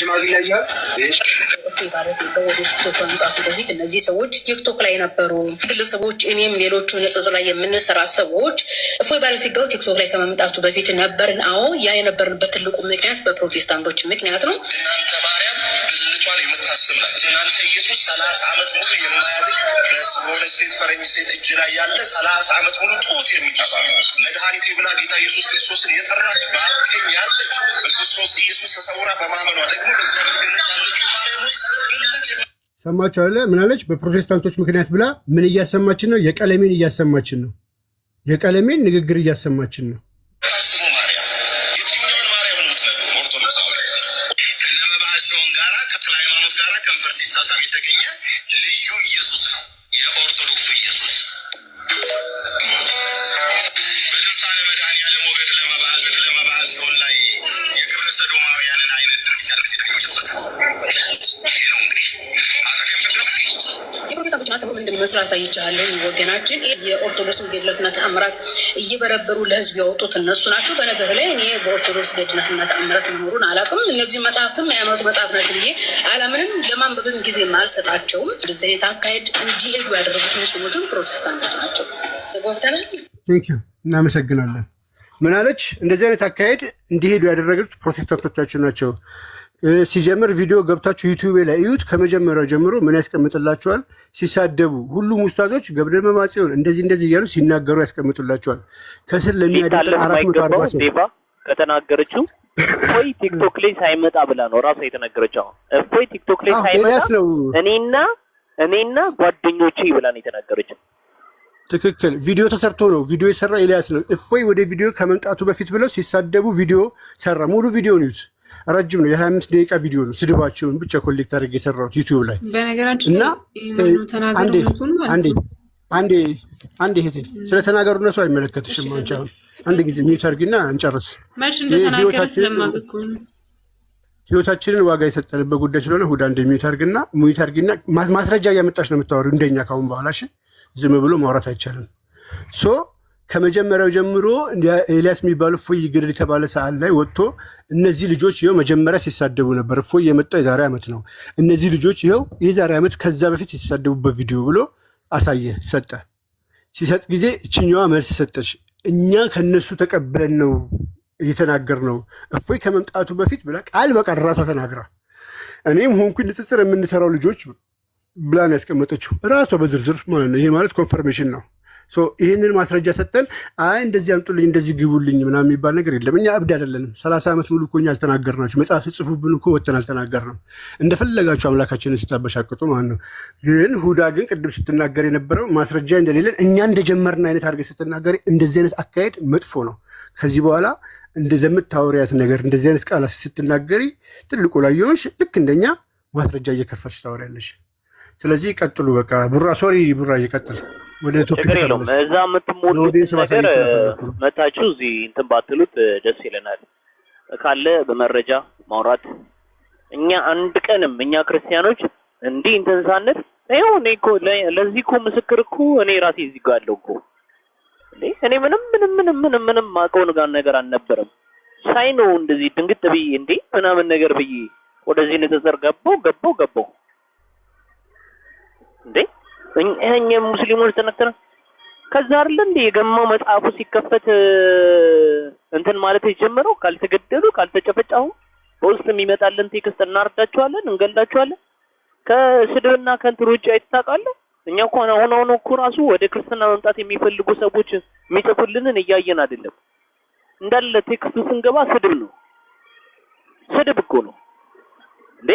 ሽማግሌ ያያል ቲክቶክ መምጣቱ በፊት እነዚህ ሰዎች ቲክቶክ ላይ ነበሩ ግለሰቦች፣ እኔም ሌሎቹ ንጽጽ ላይ የምንሰራ ሰዎች እፎይ ባለ ሲጋው ቲክቶክ ላይ ከመምጣቱ በፊት ነበርን። አዎ ያ የነበርንበት ትልቁ ምክንያት በፕሮቴስታንቶች ምክንያት ነው። እናንተ ማርያም ብልቷን የምታስብ ናት። እናንተ ኢየሱስ 30 ዓመት ሙሉ የማያድግ በሆነ ሴት ፈረንጅ ሴት እጅ ላይ ያለ 30 ዓመት ሙሉ ጡት የሚጠባ መድኃኒቴ ብላ ጌታ ኢየሱስ ክርስቶስን የጠራች በአብቀኝ ያለች በክርስቶስ ኢየሱስ ተሰውራ በማመኗ ደግሞ በእግዚአብሔር ገነት ያለችው ማርያም ወይስ ብልት ሰማችሁ አለ ምን አለች? በፕሮቴስታንቶች ምክንያት ብላ ምን እያሰማችን ነው? የቀለሜን እያሰማችን ነው። የቀለሜን ንግግር እያሰማችን ነው። ታስቡ ማርያም የትኛውን ማርያም ነው የምትነግሩ? ኦርቶዶክሳዊ ከነመባሲዮን ጋራ ከተክለ ሃይማኖት ጋራ ከንፈር ሲሳሳም የተገኘ ልዩ ኢየሱስ ነው የኦርቶዶክሱ ኢየሱስ። በልሳነ መድኃኔዓለም ሞገድ ለመባሲዮን ላይ የክብረ ሰዶማውያንን አይነት ድርጊት ያደርግ ሲደግሞ ይሰጣል። ይህ ነው እንግዲህ የፕሮቴስታንቶችን አስተምሮ እንደሚመስሉ አሳይቻለሁ። ወገናችን የኦርቶዶክስ ገድላትና ተአምራት እየበረበሩ ለህዝብ ያወጡት እነሱ ናቸው። በነገር ላይ እኔ በኦርቶዶክስ ገድላትና ተአምራት መኖሩን አላውቅም። እነዚህ መጽሐፍትም የሃይማኖት መጽሐፍ ናቸው ብዬ አላምንም። ለማንበብም ጊዜ አልሰጣቸውም። እንደዚህ አይነት አካሄድ እንዲሄዱ ያደረጉት ሙስሊሞችም ፕሮቴስታንቶች ናቸው። ተጓብተናል። እናመሰግናለን። ምን አለች? እንደዚህ አይነት አካሄድ እንዲሄዱ ያደረጉት ፕሮቴስታንቶቻችን ናቸው። ሲጀምር ቪዲዮ ገብታችሁ ዩቲዩብ ላይ እዩት። ከመጀመሪያው ጀምሮ ምን ያስቀምጥላቸዋል? ሲሳደቡ ሁሉም ውስታዞች ገብረ መባጽዮን እንደዚህ እያሉ ሲናገሩ ያስቀምጡላቸዋል። ከስር ለሚያደርግ 440 ከተናገረችው እፎይ ቲክቶክ ላይ ሳይመጣ ብላ ነው ራሷ የተናገረችው። እፎይ ቲክቶክ ላይ ሳይመጣ እኔና ጓደኞቼ ብላ ነው የተናገረችው። ትክክል። ቪዲዮ ተሰርቶ ነው። ቪዲዮ የሰራ ኤልያስ ነው። እፎይ ወደ ቪዲዮ ከመምጣቱ በፊት ብለው ሲሳደቡ ቪዲዮ ሰራ። ሙሉ ቪዲዮ ነው። ረጅም ነው። የ25 ደቂቃ ቪዲዮ ነው። ስድባቸውን ብቻ ኮሌክት አድርጌ የሰራሁት ዩቲዩብ ላይ በነገራችን እና አንዴ እህቴ ስለ ተናገሩነቱ አይመለከትሽም። አንቺ አሁን አንድ ጊዜ ሚውት አድርጊና እንጨርስ። ህይወታችንን ዋጋ የሰጠንበት ጉዳይ ስለሆነ ሁዳ እንደ ሚውት አድርጊና ማስረጃ እያመጣች ነው የምታወሪው እንደኛ ካሁን በኋላ። እሺ ዝም ብሎ ማውራት አይቻልም። ከመጀመሪያው ጀምሮ ኤልያስ የሚባለው እፎይ ግድል የተባለ ሰዓት ላይ ወጥቶ እነዚህ ልጆች ይኸው መጀመሪያ ሲሳደቡ ነበር። እፎይ የመጣው የዛሬ ዓመት ነው። እነዚህ ልጆች ይኸው የዛሬ ዓመት ከዛ በፊት የተሳደቡበት ቪዲዮ ብሎ አሳየ፣ ሰጠ። ሲሰጥ ጊዜ እችኛዋ መልስ ሰጠች። እኛ ከነሱ ተቀብለን ነው እየተናገር ነው እፎይ ከመምጣቱ በፊት ብላ ቃል በቃል ራሷ ተናግራ እኔም ሆንኩኝ ንጽጽር የምንሰራው ልጆች ብላን ያስቀመጠችው ራሷ በዝርዝር ማለት ነው። ይሄ ማለት ኮንፈርሜሽን ነው። ይህንን ማስረጃ ሰጠን። አይ እንደዚህ አምጡልኝ እንደዚህ ግቡልኝ ምናምን የሚባል ነገር የለም። እኛ እብድ አይደለንም። 30 ዓመት ሙሉ እኮ እኛ አልተናገርናችሁ። መጽሐፍ ስጽፉብን እኮ ወጥተን አልተናገርንም። እንደፈለጋችሁ አምላካችንን ስታበሻቅጡ ማለት ነው። ግን ሁዳ ግን ቅድም ስትናገር የነበረው ማስረጃ እንደሌለን እኛ እንደጀመርን አይነት አድርገህ ስትናገር እንደዚህ አይነት አካሄድ መጥፎ ነው። ከዚህ በኋላ እንደምታወሪያት ነገር እንደዚህ አይነት ቃላት ስትናገሪ ትልቁ ላይ የሆንሽ ልክ እንደኛ ማስረጃ እየከፈልሽ ታወሪያለሽ። ስለዚህ ቀጥሉ። በቃ ቡራ ሶሪ ቡራ እየቀጥል ወደ ችግር የለውም። እዛ የምትሞሉት ነገር መታችሁ እዚህ እንትን ባትሉት ደስ ይለናል። ካለ በመረጃ ማውራት እኛ አንድ ቀንም እኛ ክርስቲያኖች እንዲህ እንትን ሳንል ይኸው እኔ እኮ ለዚህ እኮ ምስክር እኮ እኔ ራሴ እዚህ ጋር አለው እኮ እኔ ምንም ማውቀው ነገር አልነበረም። ሳይ ነው እንደዚህ ድንግጥ ብዬ እንዴ ምናምን ነገር ብዬ ወደዚህ ንጽጽር ገባው እንዴ እኛ ሙስሊሞች ተነተነ ከዛ አይደል እንዴ የገማው መጽሐፉ ሲከፈት እንትን ማለት የጀመረው ካልተገደሉ ካልተጨፈጨፉ በውስጥ የሚመጣልን ቴክስት እናርዳቸዋለን እንገላቸዋለን ከስድብና ከንትር ውጭ አይታቃለ። እኛ እኮ አሁን እኮ ራሱ ወደ ክርስትና መምጣት የሚፈልጉ ሰዎች የሚጽፉልንን እያየን አይደለም። እንዳለ ቴክስቱ ስንገባ ስድብ ነው። ስድብ እኮ ነው እንዴ።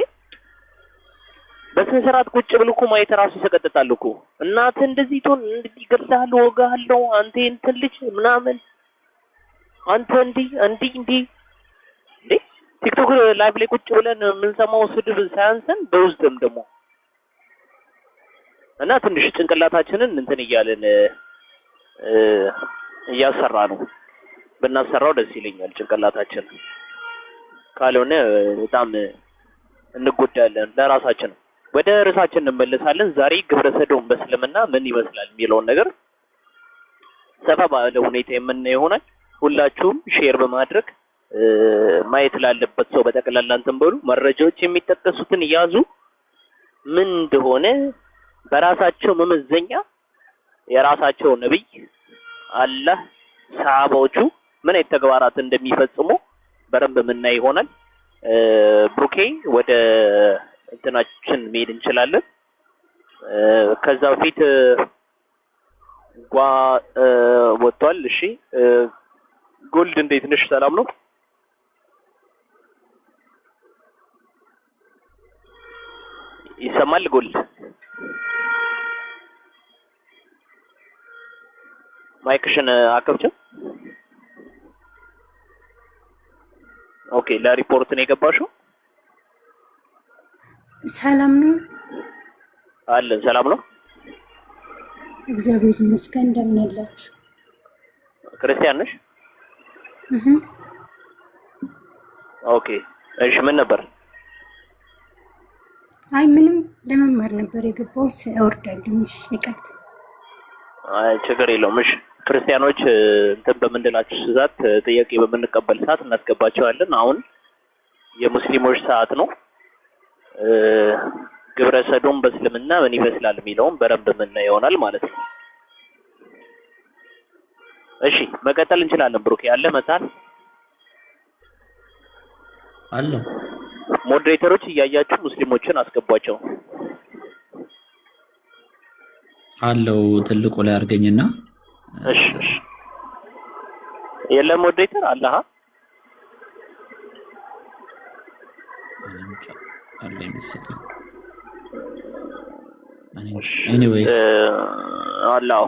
በስንሰራት ቁጭ ብሎ እኮ ማየት ራሱ ይሰቀጥጣል እኮ። እናት እንደዚህ ቶን እንደዚህ ገርሳል ወጋለው አንተ እንትን ልጅ ምናምን አንተ እንዲህ እንዴ ቲክቶክ ላይቭ ላይ ቁጭ ብለን የምንሰማው ስድብ ሳያንሰን በውስጥም ደግሞ እና ትንሽ ጭንቅላታችንን እንትን እያለን እያሰራ ነው። ብናሰራው ደስ ይለኛል። ጭንቅላታችን ካልሆነ በጣም እንጎዳለን ለራሳችን። ወደ ርዕሳችን እንመለሳለን። ዛሬ ግብረ ሰዶም በእስልምና ምን ይመስላል የሚለውን ነገር ሰፋ ባለ ሁኔታ የምናየው ይሆናል። ሁላችሁም ሼር በማድረግ ማየት ላለበት ሰው በጠቅላላ እንትን በሉ። መረጃዎች የሚጠቀሱትን ያዙ። ምን እንደሆነ በራሳቸው መመዘኛ የራሳቸው ነብይ አላህ ሰሃባዎቹ ምን አይነት ተግባራት እንደሚፈጽሙ በረንብ የምናይ ይሆናል። ብሩኬ ወደ እንትናችን መሄድ እንችላለን። ከዛ በፊት ወጥቷል። እሺ ጎልድ እንዴት ነሽ? ሰላም ነው? ይሰማል? ጎልድ ማይክሽን አከብችም። ኦኬ ለሪፖርት ነው የገባሽው? ሰላም ነው አለን። ሰላም ነው እግዚአብሔር ይመስገን። እንደምን አላችሁ? ክርስቲያን ነሽ? ኦኬ እሺ ምን ነበር? አይ ምንም ለመማር ነበር የገባሁት። እወርዳለሁ። እሺ ይቀጥ አይ ችግር የለውም። እሺ ክርስቲያኖች እንትን በምንላችሁ ሰዓት ጥያቄ በምንቀበል ሰዓት እናስገባቸዋለን። አሁን የሙስሊሞች ሰዓት ነው። ግብረ ሰዶም በእስልምና ምን ይመስላል የሚለውን በረንብ የምናየው ይሆናል ማለት ነው። እሺ መቀጠል እንችላለን። ብሩክ ያለ መታል አለ። ሞዴሬተሮች እያያችሁ ሙስሊሞችን አስገቧቸው። አለው ትልቁ ላይ አድርገኝና እሺ የለም ሞዴሬተር አለሃ አለ ይመስለኝ። ኤኒዌይስ አላው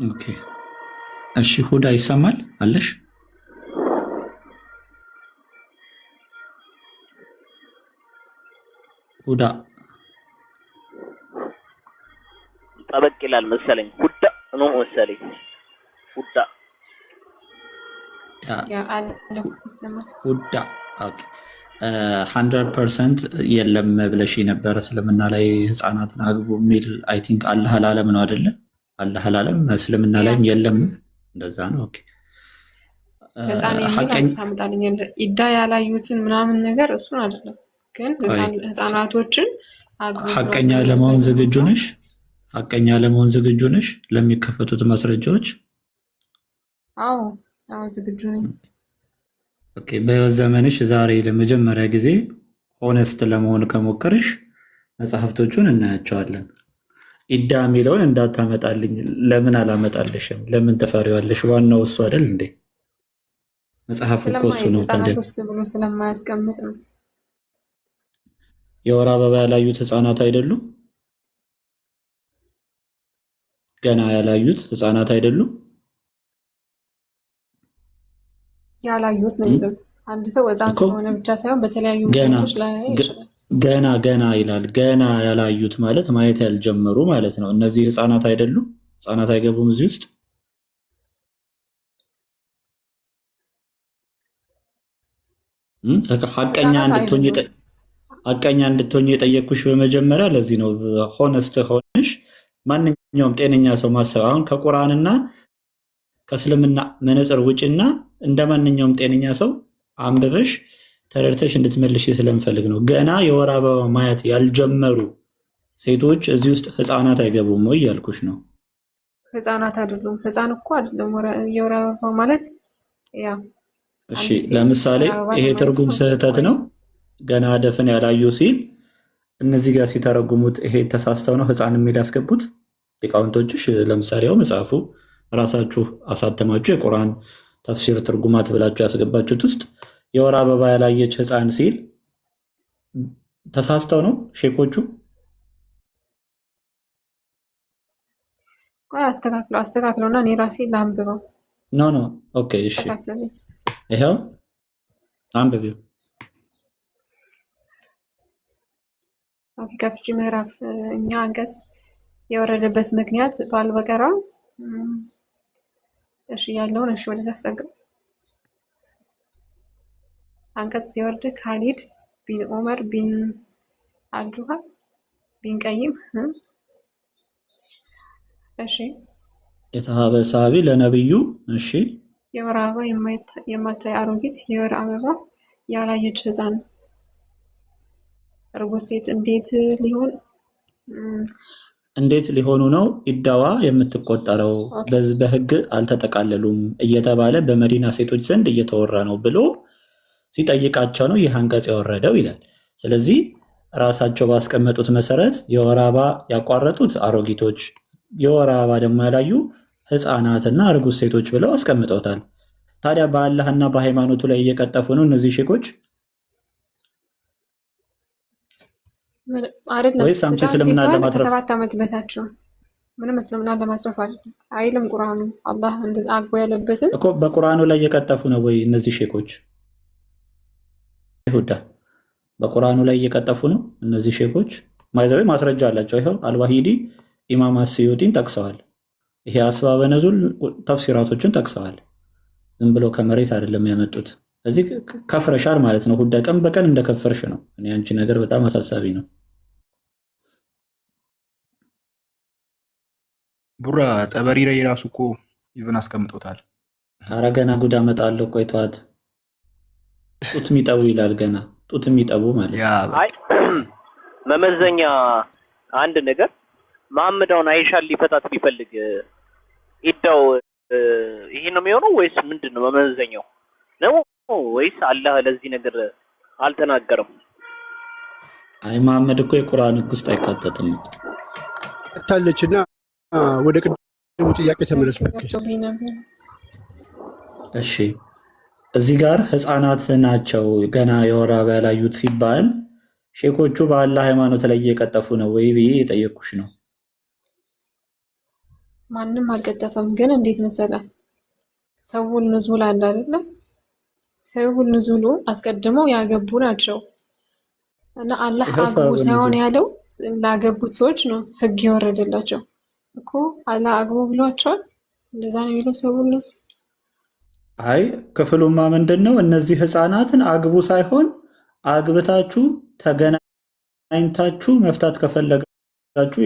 ኦኬ እሺ ሁዳ ይሰማል አለሽ? ሁዳ ጠበቅ ይላል መሰለኝ። ሁዳ ነው መሰለኝ። ሁዳ ያ አለው ይሰማል። ሁዳ ኦኬ 100% የለም ብለሽ ነበር እስልምና ላይ ህፃናትን አግቡ የሚል አይ ቲንክ አላህ አላለም ነው አይደለ? አላህ አላለም እስልምና ላይም የለም እንደዛ ነው። ኦኬ ኢዳ ያላዩትን ምናምን ነገር እሱን አይደለም ግን ህፃናቶችን ሐቀኛ ለመሆን ዝግጁ ነሽ? ሐቀኛ ለመሆን ዝግጁ ነሽ ለሚከፈቱት ማስረጃዎች? አዎ ዝግጁ ነኝ። ኦኬ በህይወት ዘመንሽ ዛሬ ለመጀመሪያ ጊዜ ሆነስት ለመሆን ከሞከርሽ መጽሐፍቶቹን እናያቸዋለን። ኢዳ የሚለውን እንዳታመጣልኝ። ለምን አላመጣልሽም? ለምን ትፈሪዋለሽ? ዋናው እሱ አይደል እንዴ? መጽሐፉ እኮ እሱ ነው። ብሎ ስለማያስቀምጥ ነው። የወር አበባ ያላዩት ህፃናት አይደሉም? ገና ያላዩት ህፃናት አይደሉም? ያላዩት ነው የሚለው አንድ ሰው ህፃን ስለሆነ ብቻ ሳይሆን በተለያዩ ምክንያቶች ላይ ይችላል። ገና ይላል። ገና ያላዩት ማለት ማየት ያልጀመሩ ማለት ነው። እነዚህ ህፃናት አይደሉም? ህፃናት አይገቡም እዚህ ውስጥ? ሐቀኛ እንድትሆኝ የጠየቅኩሽ በመጀመሪያ ለዚህ ነው። ሆነስት ሆነሽ ማንኛውም ጤነኛ ሰው ማሰብ አሁን ከቁርአንና ከእስልምና መነጽር ውጭና እንደ ማንኛውም ጤነኛ ሰው አንብበሽ ተረድተሽ እንድትመልሽ ስለምፈልግ ነው። ገና የወር አበባ ማየት ያልጀመሩ ሴቶች እዚህ ውስጥ ህፃናት አይገቡም ወይ ያልኩሽ ነው። ህፃናት አይደሉም። ህፃን እኮ አይደለም የወር አበባ ማለት ያ። እሺ ለምሳሌ ይሄ ትርጉም ስህተት ነው። ገና ደፍን ያላዩ ሲል እነዚህ ጋር ሲተረጉሙት ይሄ ተሳስተው ነው ህፃን የሚል ያስገቡት ሊቃውንቶችሽ። ለምሳሌ ያው መጽሐፉ ራሳችሁ አሳተማችሁ የቁርአን ተፍሲር ትርጉማት ብላችሁ ያስገባችሁት ውስጥ የወር አበባ ያላየች ህፃን ሲል ተሳስተው ነው ሼኮቹ? አስተካክለውና እኔ ራሴ ላንብበው። ኖ ኦኬ እሺ ይሄው አንብቢው። ከፍቺ ምዕራፍ እኛ አንቀጽ የወረደበት ምክንያት ባልበቀራ እሺ ያለውን እሺ ወደዛ አስጠጋ። አንቀጽ ሲወርድ ካሊድ ቢን ዑመር ቢን አልጁሃ ቢን ቀይም እሺ የተሃበ ሰሃቢ ለነብዩ እሺ የወር አበባ የማታይ አሮጊት፣ የወር አበባ ያላየች ሕፃን፣ እርጉዝ ሴት እንዴት ሊሆኑ ነው ኢዳዋ የምትቆጠረው? በሕግ አልተጠቃለሉም እየተባለ በመዲና ሴቶች ዘንድ እየተወራ ነው ብሎ ሲጠይቃቸው ነው ይህ አንቀጽ የወረደው ይላል። ስለዚህ ራሳቸው ባስቀመጡት መሰረት የወር አበባ ያቋረጡት አሮጊቶች፣ የወር አበባ ደግሞ ያላዩ ሕፃናትና እርጉዝ ሴቶች ብለው አስቀምጠውታል። ታዲያ በአላህና በሃይማኖቱ ላይ እየቀጠፉ ነው እነዚህ ሼኮች ወይስ አምጪ እስልምና ለማትረፍ? ከ7 ዓመት በታች ነው። ምንም እስልምና ለማትረፍ አይደለም አይልም ቁርአኑ። አላህ አግቦ ያለበትን እኮ በቁርአኑ ላይ እየቀጠፉ ነው ወይ እነዚህ ሼኮች? ይሁዳ በቁርአኑ ላይ እየቀጠፉ ነው እነዚህ ሼኮች። ማይዘው ማስረጃ አላቸው። ይኸው አልዋሂዲ ኢማም አስዩቲን ጠቅሰዋል። ይሄ አስባበ ነዙል ተፍሲራቶችን ጠቅሰዋል። ዝም ብሎ ከመሬት አይደለም ያመጡት። እዚህ ከፍረሻል ማለት ነው። ሁዳ ቀን በቀን እንደከፈርሽ ነው። እኔ አንቺ ነገር በጣም አሳሳቢ ነው። ቡራ ጠበሪ ላይ ራሱ እኮ ኢቭን አስቀምጦታል። ኧረ ገና ጉድ አመጣለሁ። ቆይ ተዋት። ጡት የሚጠቡ ይላል። ገና ጡት የሚጠቡ ማለት አይ መመዘኛ አንድ ነገር መሐመዳውን አይሻን ሊፈታት ቢፈልግ ኢዳው ይሄ ነው የሚሆነው ወይስ ምንድነው? መመዘኛው ነው ወይስ አላህ ለዚህ ነገር አልተናገረም? አይ መሐመድ እኮ የቁርአን ሕግ ውስጥ አይካተትም ታለችና ወደ ቅድሙ ጥያቄ ተመለስ። እሺ እዚህ ጋር ሕፃናት ናቸው ገና የወር አበባ ያላዩት ሲባል ሼኮቹ በአላህ ሃይማኖት ላይ እየቀጠፉ ነው ወይ ብዬ የጠየኩሽ ነው። ማንም አልቀጠፈም። ግን እንዴት መሰለህ ሰውል ንዙል አለ አይደለም? ሰውል ንዙሉ አስቀድመው ያገቡ ናቸው እና አላህ አግቡ ሳይሆን ያለው ላገቡት ሰዎች ነው ህግ የወረደላቸው እኮ። አላህ አግቡ ብሏቸዋል። እንደዛ ነው የሚለው ሰውል ንዙል። አይ ክፍሉማ ምንድነው? እነዚህ ሕፃናትን አግቡ ሳይሆን አግብታችሁ ተገናኝታችሁ መፍታት ከፈለጋችሁ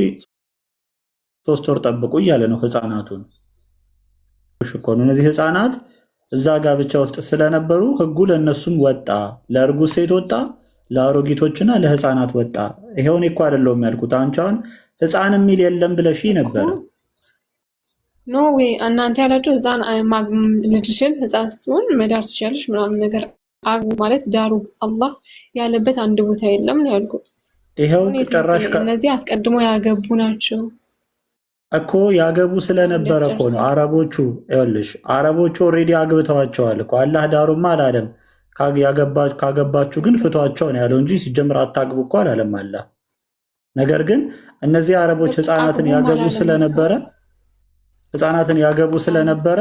3 ወር ጠብቁ እያለ ነው ሕፃናቱን። እኮ ነው እነዚህ ሕፃናት እዛ ጋብቻ ውስጥ ስለነበሩ ህጉ ለነሱም ወጣ፣ ለእርጉዝ ሴት ወጣ፣ ለአሮጊቶችና ለሕፃናት ወጣ። ይሄውን እኮ አይደለም ያልኩት። አንቺ አሁን ሕፃን የሚል የለም ብለሽ ነበር። ኖ ወይ እናንተ ያላችሁ ሕፃን ልጅሽን ሕፃን ስትሆን መዳር ትችላለሽ ምናምን ነገር አግቡ ማለት ዳሩ አላህ ያለበት አንድ ቦታ የለም ነው ያልኩት። ይሄው ጭራሽ እነዚህ አስቀድሞ ያገቡ ናቸው እኮ ያገቡ ስለነበረ እኮ ነው። አረቦቹ ይኸውልሽ አረቦቹ ኦልሬዲ አግብተዋቸዋል እኮ። አላህ ዳሩማ አላለም። ካገባችሁ ግን ፍቷቸው ነው ያለው እንጂ ሲጀምር አታግቡ እኮ አላለም አላህ። ነገር ግን እነዚህ አረቦች ሕፃናትን ያገቡ ስለነበረ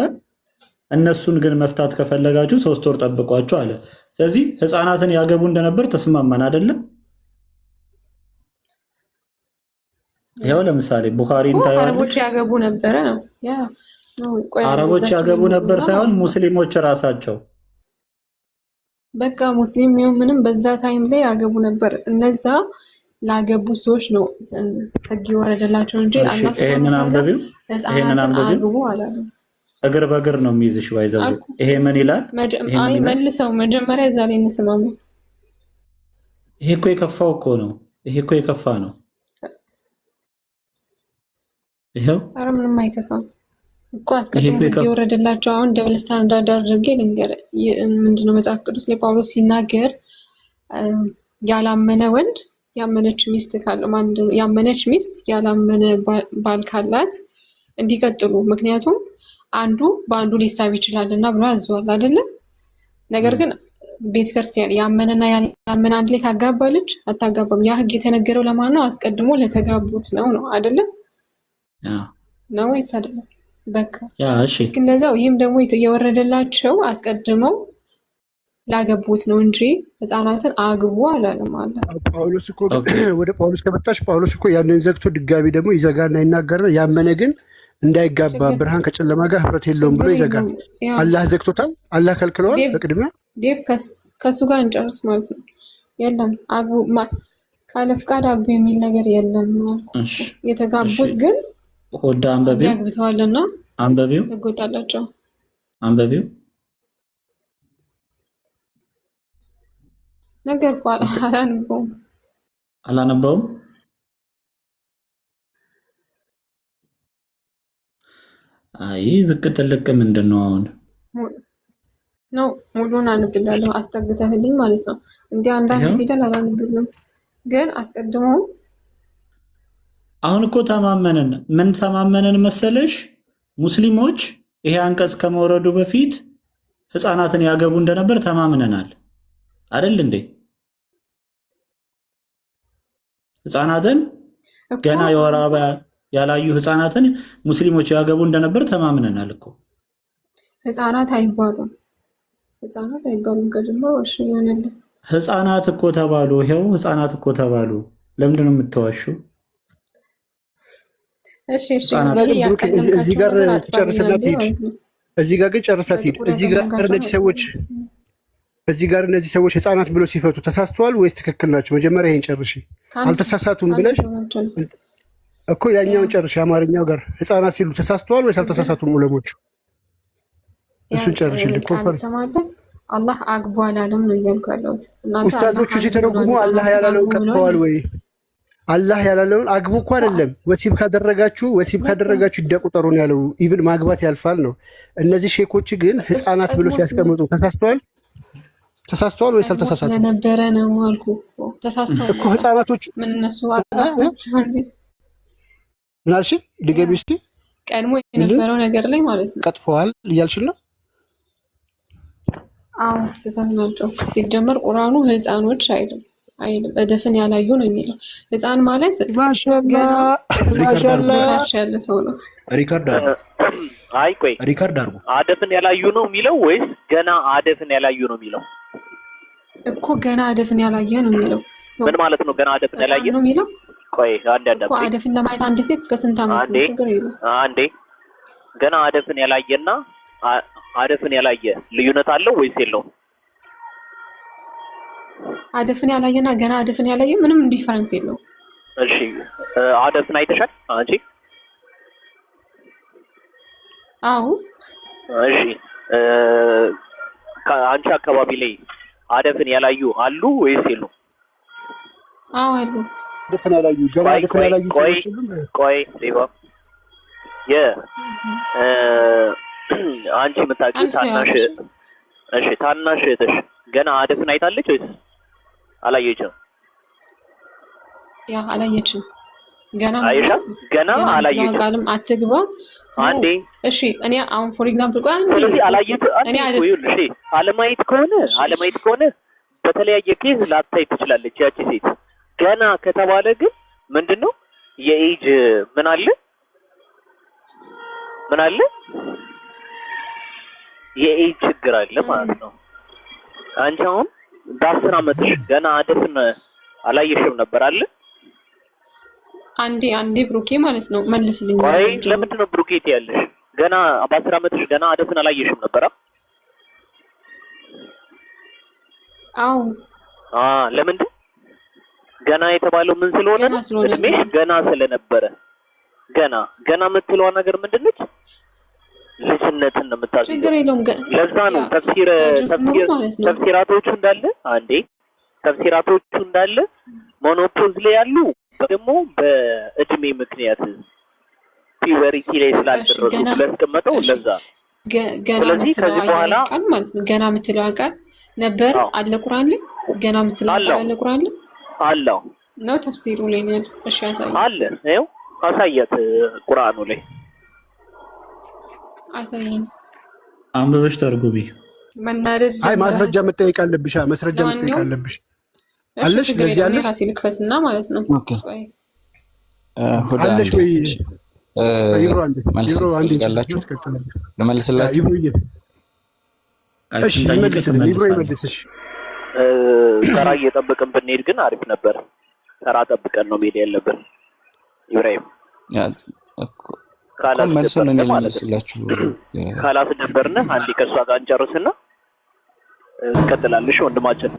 እነሱን ግን መፍታት ከፈለጋችሁ 3 ወር ጠብቋቸው አለ። ስለዚህ ሕፃናትን ያገቡ እንደነበር ተስማማን አይደለም? ይሄው ለምሳሌ ቡኻሪን ታያለሽ። አረቦች ያገቡ ነበር ነው ያ ነው። ቆይ አረቦች ያገቡ ነበር ሳይሆን ሙስሊሞች ራሳቸው በቃ ሙስሊም ይሁን ምንም በዛ ታይም ላይ ያገቡ ነበር። እነዛ ላገቡ ሰዎች ነው ህግ የወረደላቸው እንጂ አላህ ይሄንን አንብቢው አግቡ አላለም። እግር በእግር ነው የሚይዝሽ ባይዘው። ይሄ ምን ይላል? አይ መልሰው መጀመሪያ እዛ ላይ እንስማማ። ይሄ እኮ የከፋው እኮ ነው። ይሄ እኮ የከፋ ነው። ይሄው ኧረ ምንም አይከፋም እኮ አስቀድሞ የወረደላቸው። አሁን ደብል ስታንዳርድ አድርጌ ልንገርህ። ምንድነው መጽሐፍ ቅዱስ ላይ ጳውሎስ ሲናገር ያላመነ ወንድ ያመነች ሚስት ካለው ያመነች ሚስት ያላመነ ባል ካላት እንዲቀጥሉ፣ ምክንያቱም አንዱ በአንዱ ሊሳብ ይችላልና ብሎ አዟል አይደለም። ነገር ግን ቤተክርስቲያን ያመነና ያላመነ አንድ ላይ ታጋባለች? አታጋባም። ያ ህግ የተነገረው ለማን ነው? አስቀድሞ ለተጋቡት ነው አይደለም? ነው ወይስ አይደለም? በቃ ያ እሺ፣ እንደዛው ይህም ደግሞ የወረደላቸው አስቀድመው ላገቡት ነው እንጂ ሕፃናትን አግቡ አላለም አለ። ጳውሎስ እኮ ወደ ጳውሎስ ከመጣሽ ጳውሎስ እኮ ያንን ዘግቶ ድጋሚ ደግሞ ይዘጋና ይናገራል። ያመነ ግን እንዳይጋባ ብርሃን ከጨለማ ጋር ህብረት የለውም ብሎ ይዘጋል። አላህ ዘግቶታል። አላህ ከልክለዋል። በቅድሚያ ዴቭ ከሱ ጋር እንጨርስ ማለት ነው። የለም አግቡ ካለ ፍቃድ አግቡ የሚል ነገር የለም። የተጋቡት ግን ወደ አንበቢው ያግብተዋልና አንበቢው ይጎጣላቸው። አንበቢው ነገር ቋላ አላነበውም። አይ ብቅ ጥልቅ ምንድን ነው አሁን ነው ሙሉን አንብላለሁ አስጠግተህልኝ ማለት ነው። እንዲህ አንዳንድ ፊደል አላነብልም ግን አስቀድሞ አሁን እኮ ተማመነን። ምን ተማመነን መሰለሽ? ሙስሊሞች ይሄ አንቀጽ ከመውረዱ በፊት ህፃናትን ያገቡ እንደነበር ተማምነናል አይደል እንዴ? ህፃናትን ገና የወር አበባ ያላዩ ህፃናትን ሙስሊሞች ያገቡ እንደነበር ተማምነናል እኮ። ህፃናት አይባሉም ከጀመሩ እሺ ይሆናል። ህፃናት እኮ ተባሉ። ይሄው ህፃናት እኮ ተባሉ። ለምንድን ነው የምትዋሹ? እሺ እዚህ ጋር ተጨርሰናት ሂድ። እዚህ ጋር ግን ጨርሰት ሂድ። እዚህ ጋር እነዚህ ሰዎች ህፃናት ብሎ ሲፈቱ ተሳስተዋል ወይስ ትክክል ናቸው? መጀመሪያ ይሄን ጨርሺ። አልተሳሳቱም ብለሽ እኮ ያኛውን ጨርሺ። አማርኛው ጋር ህፃናት ሲሉ ተሳስተዋል ወይስ አልተሳሳቱም ዑለሞቹ? እሱን ጨርሽልኝ። አላህ አግቡ አላለም ነው እያልኩ ያለሁት። ኡስታዞቹ ሲተረጉሙ አላህ ያላለውን ቀጥተዋል ወይ? አላህ ያላለውን አግቡ እኮ አይደለም። ወሲብ ካደረጋችሁ ይደቁጠሩ ነው ያለው። ኢቭን ማግባት ያልፋል ነው። እነዚህ ሼኮች ግን ህፃናት ብሎ ሲያስቀምጡ ተሳስተዋል ወይስ አልተሳሳቱም? ለነበረ ነው አልኩ እኮ ተሳስተዋል እኮ ህፃናቶች ምን እነሱ ምን አልሽ? ድገሚ እስኪ። ቀድሞ የነበረው ነገር ላይ ማለት ነው ቀጥፈዋል እያልሽ ነው? አዎ ስህተት ናቸው። ሲጀመር ቁርአኑ ህፃኖች አይልም እድፍን ያላዩ ነው የሚለው። ህፃን ማለት ማሻአላህ ያለ ሰው ነው። ሪካርድ አድርጉ። አደፍን ያላዩ ነው የሚለው ወይስ ገና አደፍን ያላዩ ነው የሚለው? እኮ ገና አደፍን ያላየ ነው የሚለው። ምን ማለት ነው? ገና አደፍን ያላየ ነው የሚለው። ቆይ አንዴ እኮ አደፍን ለማየት አንድ ሴት እስከ ስንት ዓመት ነው? ችግር የለም። አንዴ ገና አደፍን ያላየና አደፍን ያላየ ልዩነት አለው ወይስ የለውም? አደፍን ያላየና ገና አደፍን ያላየ ምንም ዲፈረንስ የለውም። እሺ አደፍን አይተሻል አንቺ? አዎ። እሺ አንቺ አካባቢ ላይ አደፍን ያላዩ አሉ ወይስ የሉም? አዎ አሉ። አደፍን ያላዩ ገና አደፍን ያላዩ ሰዎች ቆይ ሌባ አንቺ የምታውቂው ታናሽ እህትሽ ገና አደፍን አይታለች ወይስ አላየችም? ያ አላየችም። ገና አላየችም። ቃልም አትግባ አንዴ። እሺ እኔ አሁን ፎር ኤግዛምፕል ስለዚህ አለማየት ከሆነ በተለያየ ኬዝ ላታይ ትችላለች ያቺ ሴት። ገና ከተባለ ግን ምንድነው የኤጅ ምን አለ የኤጅ ችግር አለ ማለት ነው። አንቺ አሁን በ10 ዓመትሽ ገና አደፍን አላየሽም ነበር አለ? አንዴ ብሩኬ ማለት ነው መልስልኝ። ቆይ ለምንድን ነው ብሩኬ ያለሽ? ገና በ10 ዓመትሽ ገና አደፍን አላየሽም ነበር? አዎ። ለምንድን ገና የተባለው ምን ስለሆነ? እድሜሽ ገና ስለነበረ ገና የምትለዋ ነገር ምንድነች? ልጅነትን ነው የምታስበው። ችግር የለውም። ለዛ ነው ተፍሲራቶቹ እንዳለ ሞኖፖዝ ላይ ያሉ ደግሞ በእድሜ ምክንያት ፒውበሪቲ ላይ ስላልደረሱ ስለተቀመጠው ለዛ። ስለዚህ ከዚህ በኋላ ማለት ነው ገና የምትለው ቃል ነበር አለ ቁርአን ላይ ገና የምትለው ቃል አለ ቁርአን ላይ አለው ነው ተፍሲሩ ላይ ነው። እሺ አለ ይኸው አሳያት ቁርአኑ ላይ አሳየኝ። አንብበሽ ተርጉሚ። መናደድ ማስረጃ መጠየቅ አለብሽ። አለሽ ለዚህ ያለሽ ራሴ ልክፈትና ማለት ነው። ኦኬ አለሽ ወይ መልስ ትፈልጋላችሁ? ልመልስላችሁ? እሺ ይመልስልሽ። ተራ እየጠበቅን ብንሄድ ግን አሪፍ ነበር። ተራ ጠብቀን ነው መሄድ ያለብን። ኢብራሂም መልሱን እኔ ልመልስላችሁ። ካላስደበርን አንዴ ከእሷ ጋር እንጨርስና እንቀጥላለን። ወንድማችን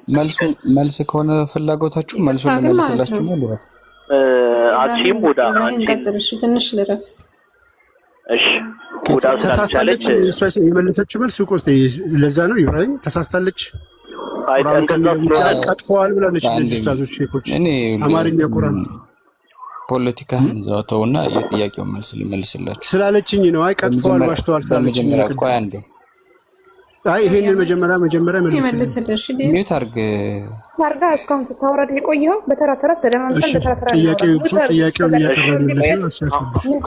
መልስ ከሆነ ፍላጎታችሁ መልሱን ልመልስላችሁ ነው። አቺም ወዳ እንቀጥል። እሺ ትንሽ ልረፍ። እሺ ሁዳ ተሳስታለች። ስላልቻለች እሷ የመለሰችው መልስ እኮ ለዛ ነው ኢብራሂም ተሳስታለች። ቀጥፈዋል ብላለች። እነዚህ ኡስታዞች ሼኮች አማርኛ ቁርአን ፖለቲካህን እዛው ተውና የጥያቄውን መልስ ልመልስላችሁ ስላለችኝ ነው። አይ ቀጥፈዋል ዋሽተዋል ስላለችኝ ነው። ቆይ አንዴ ይሄንን መጀመሪያ ይመልስልሽ ሚዩት አድርግ ታርጋ እስካሁን ስታወራድ የቆየው በተራ ተደማምጠን በተራ ጥያቄውን እያቀረብንልሽ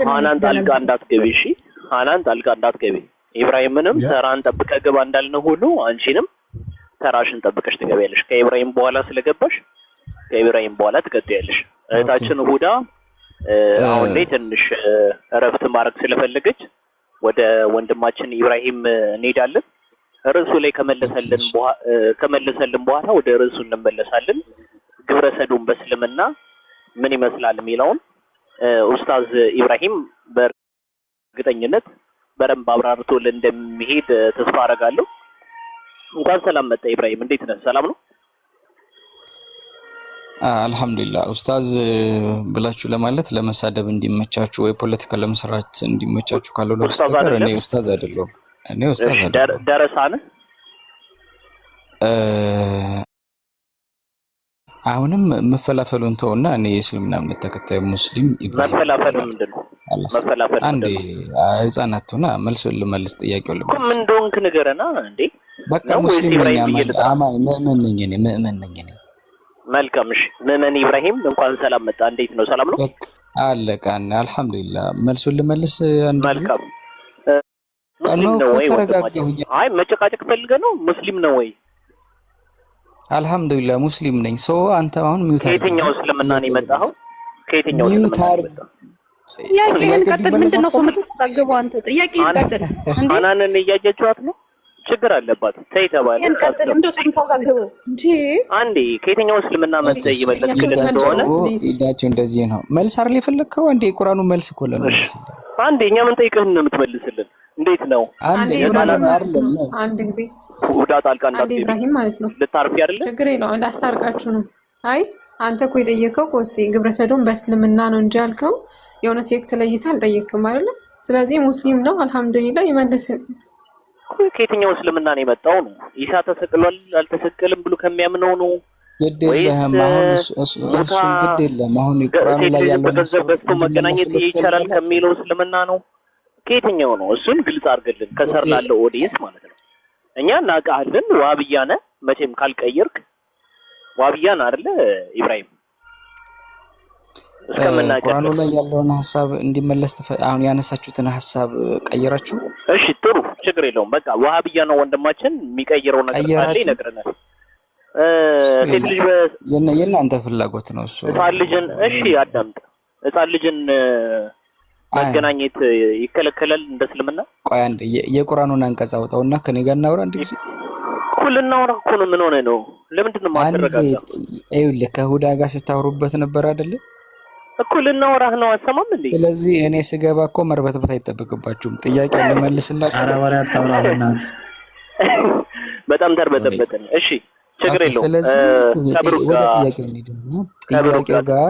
ሃናን ጣልቃ እንዳትገቢ። እሺ ሃናን ጣልቃ እንዳትገቢ። ኢብራሂምንም ተራን ጠብቀህ ግባ እንዳልነው ሁሉ አንቺንም ተራሽን ጠብቀሽ ትገቢያለሽ። ከኢብራሂም በኋላ ስለገባሽ ከኢብራሂም በኋላ ትቀጥያለሽ። እህታችን ሁዳ አሁን ላይ ትንሽ እረፍት ማድረግ ስለፈለገች ወደ ወንድማችን ኢብራሂም እንሄዳለን። ርዕሱ ላይ ከመለሰልን በኋላ ወደ ርዕሱ እንመለሳለን። ግብረ ሰዶም በእስልምና ምን ይመስላል የሚለውን ኡስታዝ ኢብራሂም በእርግጠኝነት በደንብ አብራርቶልን እንደሚሄድ ተስፋ አደርጋለሁ። እንኳን ሰላም መጣ ኢብራሂም፣ እንዴት ነህ? ሰላም ነው? አልሐምዱሊላህ። ኡስታዝ ብላችሁ ለማለት ለመሳደብ እንዲመቻችሁ ወይ ፖለቲካ ለመስራት እንዲመቻችሁ ካለው ለኡስታዝ እኔ ኡስታዝ አይደለሁም። እኔ ኡስታዝ አይደለሁም። ደረሳ ነህ? አሁንም መፈላፈሉን ተውና እኔ የእስልምና እምነት ተከታይ ሙስሊም ኢብራሂም መፈላፈሉ ምንድነው? መፈላፈሉ አንዴ ህፃናት ሆና መልሱን ልመልስ፣ ጥያቄውን ልመልስ። ምን እንደሆንክ ንገረና እንዴ። በቃ ሙስሊም ነኝ፣ አማኝ ምእመን ነኝ እኔ። መልካም። እሺ ምእመን ኢብራሂም እንኳን ሰላም መጣ። እንዴት ነው? ሰላም ነው? በቃ አለቀ። አልሐምዱሊላህ። መልሱን ልመልስ አንዴ። መልካም። ሙስሊም ነው ወይ? አይ መጨቃጨቅ ፈልገህ ነው? ሙስሊም ነው ወይ? አልሐምዱሊላህ ሙስሊም ነኝ። አንተ አሁን ሚውት አድርግ። ከየትኛው እስልምና ነው የመጣኸው? ከየትኛው እስልምና ነው የመጣኸው? ጥያቄህን ቀጥል። ምንድነው ሰው የምትዛገበው አንተ? ጥያቄህን ቀጥል። ሃናንን እያያችኋት ነው? ችግር አለባት። ተይ ተባለ። ቀጥል። እንደው ሰው የምታዛገበው እንጂ አንዴ ከየትኛው እስልምና መጥተህ እየመለስክልን እንደሆነ ኢዳቸው እንደዚህ ነው። መልስ አይደል የፈለግከው? አንዴ የቁርአኑ መልስ እኮ ለምንስል አንዴ እኛ ምን ጠይቀህን ነው የምትመልስልን? እንዴት ነው? አንድ ጊዜ ሁዳ ጣልቃ እንዳትገቢ ኢብራሂም ማለት ነው። ልታርፊ አይደለ? ችግር የለውም እንዳስታርቃችሁ ነው። አይ አንተ እኮ የጠየቀው ኮስቴ ግብረ ሰዶም በእስልምና ነው እንጂ ያልከው የሆነ ሴክት ለይተህ አልጠየቅም አይደለ? ስለዚህ ሙስሊም ነው አልሐምዱሊላህ ይመልስል። ከየትኛው እስልምና ነው የመጣው ነው? ኢሳ ተሰቅሏል አልተሰቀልም ብሎ ከሚያምነው ነው? ግድ የለህም አሁን እሱን ግድ የለህም አሁን ቁርአኑ ላይ ያለው በገንዘብ መገናኘት ይቻላል ከሚለው እስልምና ነው? ከየትኛው ነው? እሱን ግልጽ አድርግልን ከሰር ላለው ኦዲየንስ ማለት ነው። እኛ እናውቃለን። ዋብያ ነህ መቼም ካልቀየርክ ዋብያ ነህ አይደለ ኢብራሂም? ቁርአኑ ላይ ያለውን ሐሳብ እንዲመለስ አሁን ያነሳችሁትን ሐሳብ ቀየራችሁ? እሺ ጥሩ ችግር የለውም። በቃ ዋሃብያ ነው ወንድማችን፣ የሚቀይረው ነገር ካለ ይነግረናል። ሴት ልጅ የእናንተ ፍላጎት ነው እሱ። ህፃን ልጅን እሺ አዳምጥ። ህፃን ልጅን መገናኘት ይከለከላል እንደ እስልምና? ቆይ አንድ የቁርአኑን አንቀጽ አውጣውና ከኔ ጋር እናውራ። አንድ ጊዜ ኩልናውራ እኮ ነው። ምን ሆነ ነው? ለምንድን ነው ማትረጋጋው? ይኸውልህ ከሁዳ ጋር ስታወሩበት ነበር አይደለ? ኩልናውራህ ነው አሰማም እንዴ? ስለዚህ እኔ ስገባ እኮ መርበትበት አይጠበቅባችሁም። ጥያቄውን ልመልስላችሁ። ኧረ ወሬ አታውራ በእናትህ። በጣም ተርበተበትን። እሺ ችግር የለውም። ስለዚህ ወደ ጥያቄው እንሂድና ጥያቄው ጋር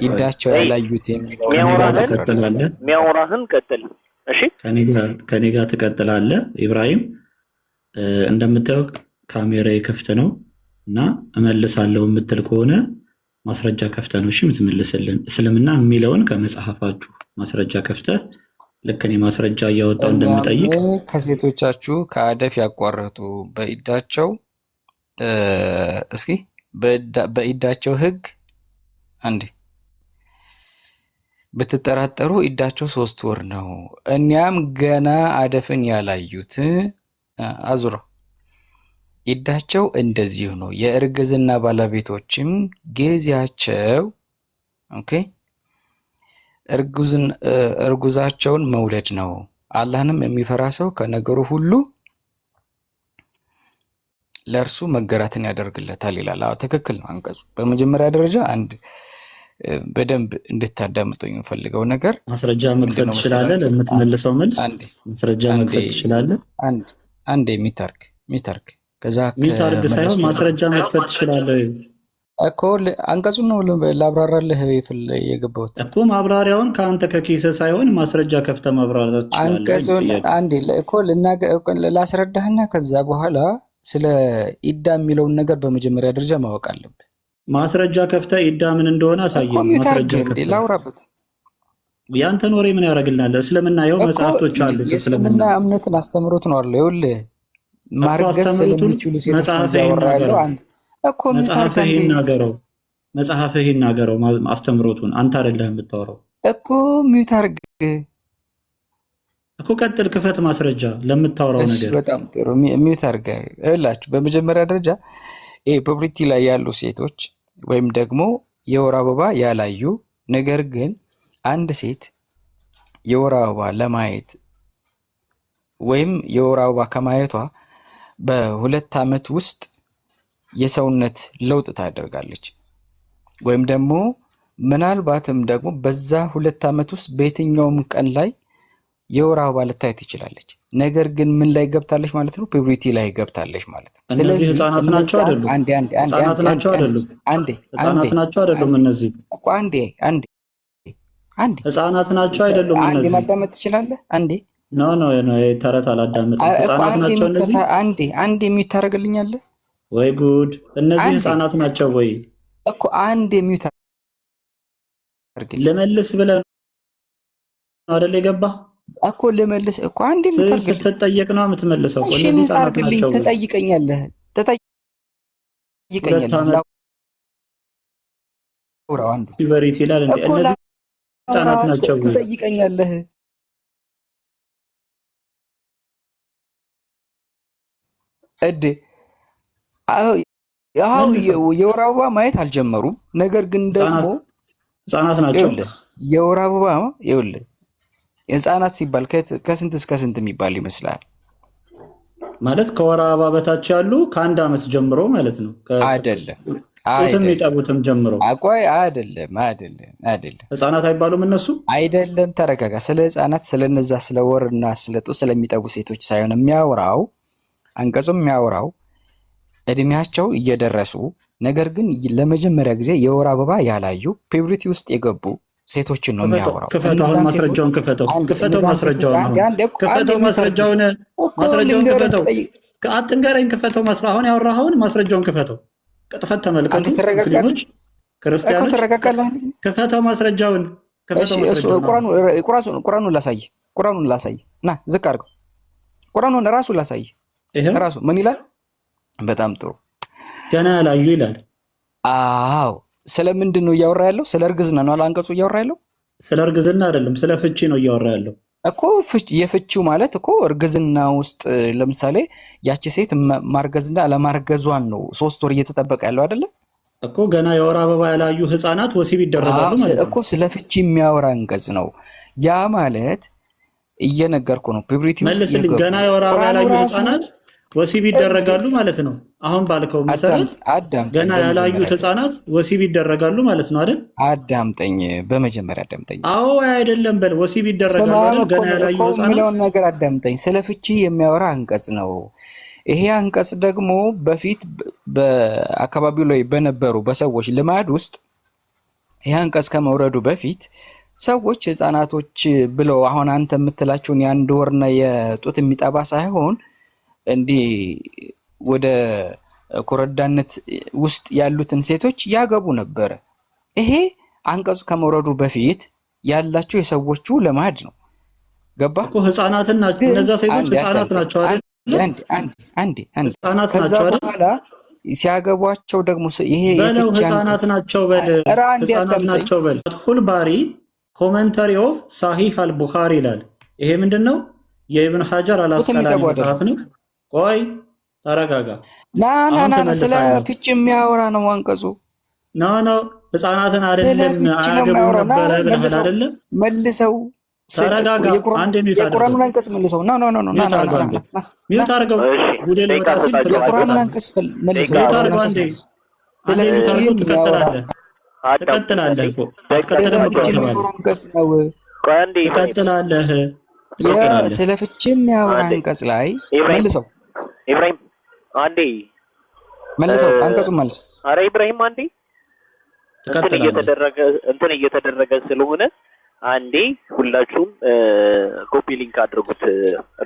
ኢዳቸው ያላዩት የሚያወራህን ቀጥል። እሺ ከኔ ጋር ትቀጥላለህ ኢብራሂም። እንደምታየው ካሜራዬ ክፍት ነው እና እመልሳለሁ የምትል ከሆነ ማስረጃ ከፍተህ ነው እሺ የምትመልስልን። እስልምና የሚለውን ከመጽሐፋችሁ ማስረጃ ከፍተህ ልክ እኔ ማስረጃ እያወጣሁ እንደምጠይቅ ከሴቶቻችሁ ከአደፍ ያቋረጡ በኢዳቸው እስኪ በኢዳቸው ህግ አንዴ ብትጠራጠሩ ኢዳቸው 3 ወር ነው። እኛም ገና አደፍን ያላዩት አዙራ ኢዳቸው እንደዚሁ ነው። የእርግዝና ባለቤቶችም ጊዜያቸው ኦኬ እርጉዛቸውን መውለድ ነው። አላህንም የሚፈራ ሰው ከነገሩ ሁሉ ለእርሱ መገራትን ያደርግለታል ይላል። አዎ ትክክል ነው አንቀጹ። በመጀመሪያ ደረጃ አንድ በደንብ እንድታዳምጡኝ የምፈልገው ነገር ማስረጃ መክፈት ትችላለህ። ለምትመልሰው መልስ ማስረጃ መክፈት ትችላለህ። አንድ ሚታርክ ከዛ ሚታርክ ሳይሆን ማስረጃ መክፈት ትችላለህ። እኮ አንቀጹን ነው ላብራራልህ የገባሁት እኮ ማብራሪያውን ከአንተ ከኪስህ ሳይሆን ማስረጃ ከፍተህ ማብራራት ትችላለህ። አንቀጹን አንዴ እኮ ላስረዳህና ከዛ በኋላ ስለ ኢዳ የሚለውን ነገር በመጀመሪያ ደረጃ ማወቅ አለብህ። ማስረጃ ከፍተህ ኢዳ ምን እንደሆነ አሳየኝ። ማስረጃ ከፍተህ ላውራበት። ያንተን ወሬ ምን ያደርግልናል? እስልምና ይኸው መጽሐፍቶች አሉ። እስልምና እምነትን አስተምሮት ነው አለ። ይኸውልህ ማርገዝ ስለሚችሉ ሴቶች ያወራለው እኮ መጽሐፍህ ይናገረው አስተምሮቱን። አንተ አይደለህ የምታወራው እኮ ሚውት አድርግ እኮ። ቀጥል፣ ክፈት ማስረጃ ለምታወራው ነገር። በጣም ጥሩ ሚውት አድርግ እላችሁ። በመጀመሪያ ደረጃ ፑበርቲ ላይ ያሉ ሴቶች ወይም ደግሞ የወር አበባ ያላዩ ነገር ግን አንድ ሴት የወር አበባ ለማየት ወይም የወር አበባ ከማየቷ በ2 ዓመት ውስጥ የሰውነት ለውጥ ታደርጋለች ወይም ደግሞ ምናልባትም ደግሞ በዛ 2 ዓመት ውስጥ በየትኛውም ቀን ላይ የወር አበባ ልታይ ትችላለች። ነገር ግን ምን ላይ ገብታለች ማለት ነው? ፑበርቲ ላይ ገብታለች ማለት ነው። ስለዚህ ህፃናት ናቸው አይደሉም? ህፃናት ናቸው አይደሉም? ህፃናት ናቸው አይደሉም? እነዚህ እኮ አንዴ ህፃናት ናቸው አይደሉም? አንዴ ማዳመጥ ትችላለህ? አንዴ ኖ ተረት አላዳምጥም። ህፃናት ናቸው እነዚህ? አንዴ የሚታረግልኛለህ ወይ ጉድ! እነዚህ ህፃናት ናቸው ወይ እኮ አንዴ የሚታረግልኝ ለመልስ ብለህ ነው አይደል የገባህ እኮ ልመልስ እኮ አንዴ የምታርግልኝ ስትጠየቅ ነው የምትመልሰው። እነዚህ ህፃናት ናቸው ትጠይቀኛለህ ላውራው አንዴ ፑበርቲ ይላል እንዴ? እነዚህ ህፃናት ናቸው ትጠይቀኛለህ። እድ አዎ የወር አበባ ማየት አልጀመሩም። ነገር ግን ደግሞ ህፃናት ናቸው። የወር አበባ ይኸውልህ ህፃናት ሲባል ከስንት እስከ ስንት የሚባል ይመስላል? ማለት ከወር አበባ በታች ያሉ ከ1 ዓመት ጀምሮ ማለት ነው። አይደለም ጡትም ይጠቡትም ጀምሮ። አቆይ አይደለም ህፃናት አይባሉም እነሱ። አይደለም ተረጋጋ። ስለ ህፃናት ስለነዛ ስለ ወርና ስለ ጡት ስለሚጠቡ ሴቶች ሳይሆን የሚያወራው አንቀጹም የሚያወራው እድሜያቸው እየደረሱ ነገር ግን ለመጀመሪያ ጊዜ የወር አበባ ያላዩ ፑበርቲ ውስጥ የገቡ ሴቶችን ነው የሚያወራው። ክፈተው ማስረጃውን ክፈተው ማስረጃውን አትንገረኝ። ክፈተው አሁን ያወራኸውን ማስረጃውን ክፈተው። ቅጥፈት ተመልከቱ ሙስሊሞች ክርስቲያኖች። ክፈተው ማስረጃውን። ቁርአኑን ላሳይ ና ዝቅ አድርገው። ቁርአኑን ራሱ ላሳይ። ራሱ ምን ይላል? በጣም ጥሩ ገና ያላዩ ይላል። አዎ ስለምንድን ነው እያወራ ያለው? ስለ እርግዝና ነው አንቀጹ እያወራ ያለው። ስለ እርግዝና አይደለም፣ ስለ ፍቺ ነው እያወራ ያለው እኮ። የፍቺው ማለት እኮ እርግዝና ውስጥ ለምሳሌ ያቺ ሴት ማርገዝና አለማርገዟን ነው 3 ወር እየተጠበቀ ያለው አይደለ እኮ። ገና የወር አበባ ያላዩ ህፃናት ወሲብ ይደረጋሉ ማለት ነው እኮ። ስለ ፍቺ የሚያወራ አንቀጽ ነው ያ ማለት። እየነገርኩ ነው። ፑበርቲ ውስጥ ገና የወር አበባ ያላዩ ህፃናት ወሲብ ይደረጋሉ ማለት ነው። አሁን ባልከው መሰረት ገና ያላዩት ህፃናት ወሲብ ይደረጋሉ ማለት ነው አይደል? አዳምጠኝ፣ በመጀመሪያ አዳምጠኝ። አዎ አይደለም በል ወሲብ ይደረጋሉ አይደል? ገና ያላዩ ህፃናት የሚለውን ነገር አዳምጠኝ። ስለ ፍቺ የሚያወራ አንቀጽ ነው ይሄ አንቀጽ። ደግሞ በፊት በአካባቢው ላይ በነበሩ በሰዎች ልማድ ውስጥ ይሄ አንቀጽ ከመውረዱ በፊት ሰዎች ህፃናቶች ብለው አሁን አንተ የምትላቸውን የአንድ ወርና የጡት የሚጠባ ሳይሆን እንዲህ ወደ ኮረዳነት ውስጥ ያሉትን ሴቶች ያገቡ ነበር። ይሄ አንቀጹ ከመውረዱ በፊት ያላቸው የሰዎቹ ልማድ ነው። ገባ እኮ ህፃናትን ናቸው እነዛ ሴቶች ህፃናት ናቸው አይደል? አንዴ ከዛ በኋላ ሲያገቧቸው ደግሞ ይሄ ህፃናት ናቸው በል ህፃናት ናቸው በል። ፈትሁል ባሪ ኮሜንታሪ ኦፍ ሳሂህ አልቡኻሪ ይላል። ይሄ ምንድነው? የኢብኑ ሐጀር አልአስቀላኒ መጽሐፍ ነው። ቆይ ተረጋጋ። ና ስለ ፍቺ የሚያወራ ነው አንቀጹ። ኖ ህፃናትን አይደለም አያገቡ ነበር ብለህ አይደለም? መልሰው ተረጋጋ። አንዴ የቁርአኑን አንቀጽ መልሰው። ኖ ሚውት አድርገው። ጉዴ ለወጣ ሲል የቁርአኑን አንቀጽ መልሰው። ሚውት አድርገው። አንዴ ትቀጥላለህ እኮ ትቀጥላለህ። ስለ ፍቺ የሚያወራ አንቀጽ ላይ መልሰው። ኢብራሂም አንዴ መልሰው፣ አንቀጹን መልሰው። አረ ኢብራሂም አንዴ እንትን እየተደረገ ስለሆነ አንዴ ሁላችሁም ኮፒ ሊንክ አድርጉት።